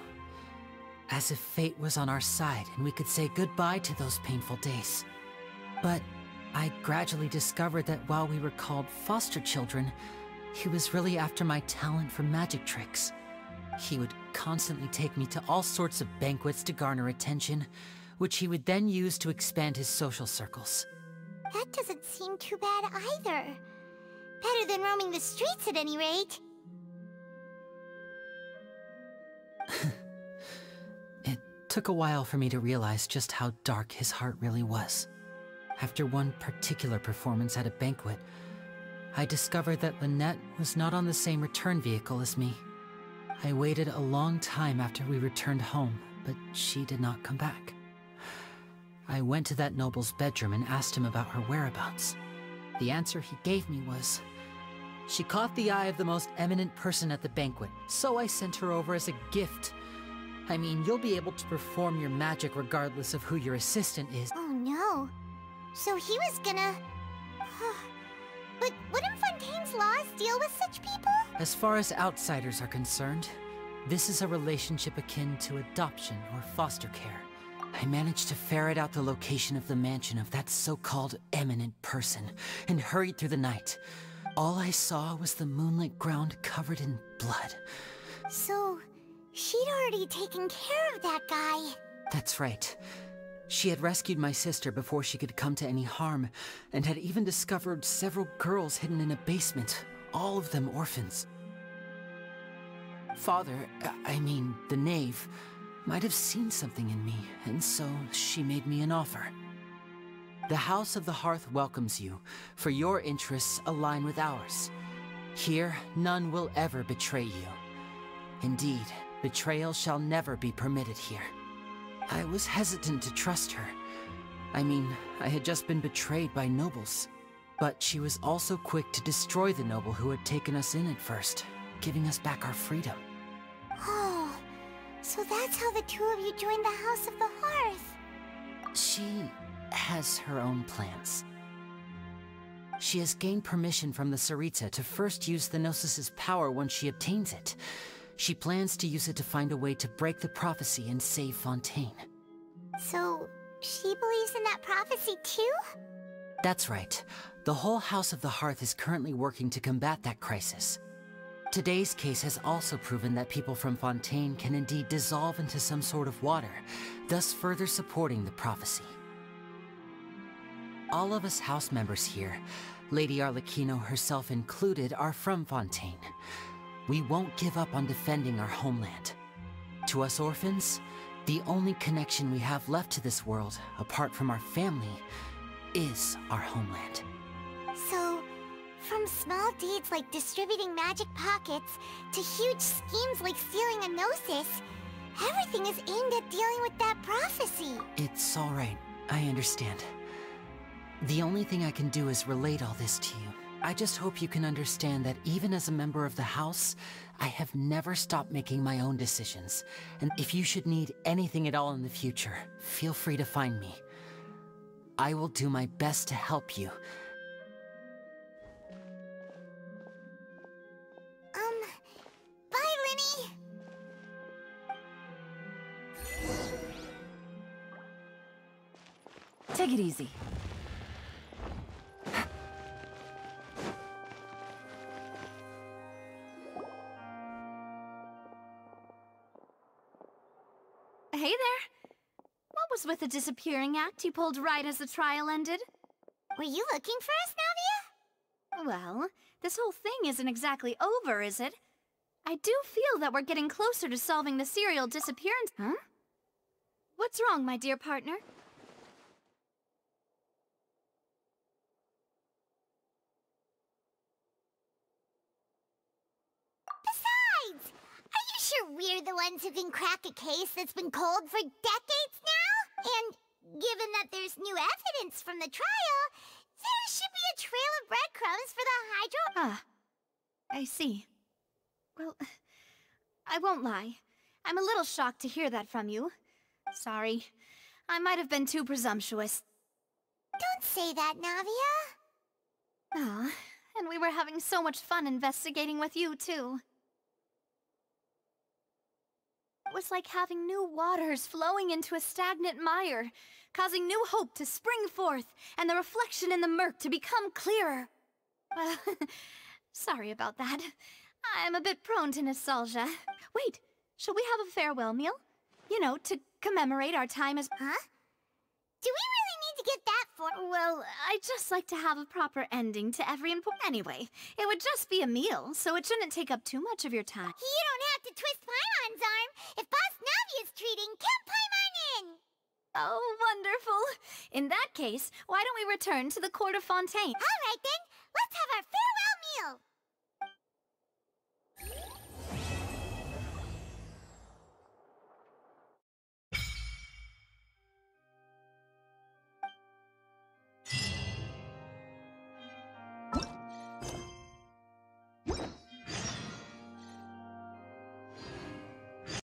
As if fate was on our side and we could say goodbye to those painful days. But I gradually discovered that while we were called foster children, he was really after my talent for magic tricks. He would constantly take me to all sorts of banquets to garner attention, which he would then use to expand his social circles. That doesn't seem too bad either. Better than roaming the streets at any rate. It took a while for me to realize just how dark his heart really was. After one particular performance at a banquet, I discovered that Lynette was not on the same return vehicle as me. I waited a long time after we returned home, but she did not come back. I went to that noble's bedroom and asked him about her whereabouts. The answer he gave me was, she caught the eye of the most eminent person at the banquet, so I sent her over as a gift. I mean, you'll be able to perform your magic regardless of who your assistant is. Oh no. So he was gonna... But wouldn't Fontaine's laws deal with such people? As far as outsiders are concerned, this is a relationship akin to adoption or foster care. I managed to ferret out the location of the mansion of that so-called eminent person and hurried through the night. All I saw was the moonlit ground covered in blood. So, she'd already taken care of that guy. That's right. She had rescued my sister before she could come to any harm, and had even discovered several girls hidden in a basement, all of them orphans. Father, I mean, the Knave, might have seen something in me, and so she made me an offer. The House of the Hearth welcomes you, for your interests align with ours. Here, none will ever betray you. Indeed, betrayal shall never be permitted here. I was hesitant to trust her. I mean, I had just been betrayed by nobles. But she was also quick to destroy the noble who had taken us in at first, giving us back our freedom. Oh, so that's how the two of you joined the House of the Hearth. She has her own plans. She has gained permission from the Tsaritsa to first use the Gnosis's power once she obtains it. She plans to use it to find a way to break the prophecy and save Fontaine. So, she believes in that prophecy too? That's right. The whole House of the Hearth is currently working to combat that crisis. Today's case has also proven that people from Fontaine can indeed dissolve into some sort of water, thus further supporting the prophecy. All of us house members here, Lady Arlecchino herself included, are from Fontaine. We won't give up on defending our homeland. To us orphans, the only connection we have left to this world, apart from our family, is our homeland. So, from small deeds like distributing magic pockets to huge schemes like stealing a Gnosis, everything is aimed at dealing with that prophecy. It's all right. I understand. The only thing I can do is relate all this to you. I just hope you can understand that even as a member of the House, I have never stopped making my own decisions. And if you should need anything at all in the future, feel free to find me. I will do my best to help you. Bye, Linny! Take it easy. Hey there. What was with the disappearing act you pulled right as the trial ended? Were you looking for us, Navia? Well, this whole thing isn't exactly over, is it? I do feel that we're getting closer to solving the serial disappearance. Huh? What's wrong, my dear partner? Besides, are you sure we're the ones who can crack a case that's been cold for decades now? And given that there's new evidence from the trial, there should be a trail of breadcrumbs for the Hydro... Ah, I see. Well, I won't lie. I'm a little shocked to hear that from you. Sorry. I might have been too presumptuous. Don't say that, Navia. Ah, and we were having so much fun investigating with you, too. It was like having new waters flowing into a stagnant mire, causing new hope to spring forth, and the reflection in the murk to become clearer. Well, sorry about that. I'm a bit prone to nostalgia. Wait, shall we have a farewell meal? You know, to commemorate our time as... Huh? Do we really need to get that for... Well, I'd just like to have a proper ending to every Anyway, it would just be a meal, so it shouldn't take up too much of your time. You don't have to twist Paimon's arm. If Boss Navia's treating, count Paimon in! Oh, wonderful. In that case, why don't we return to the Court of Fontaine? All right, then.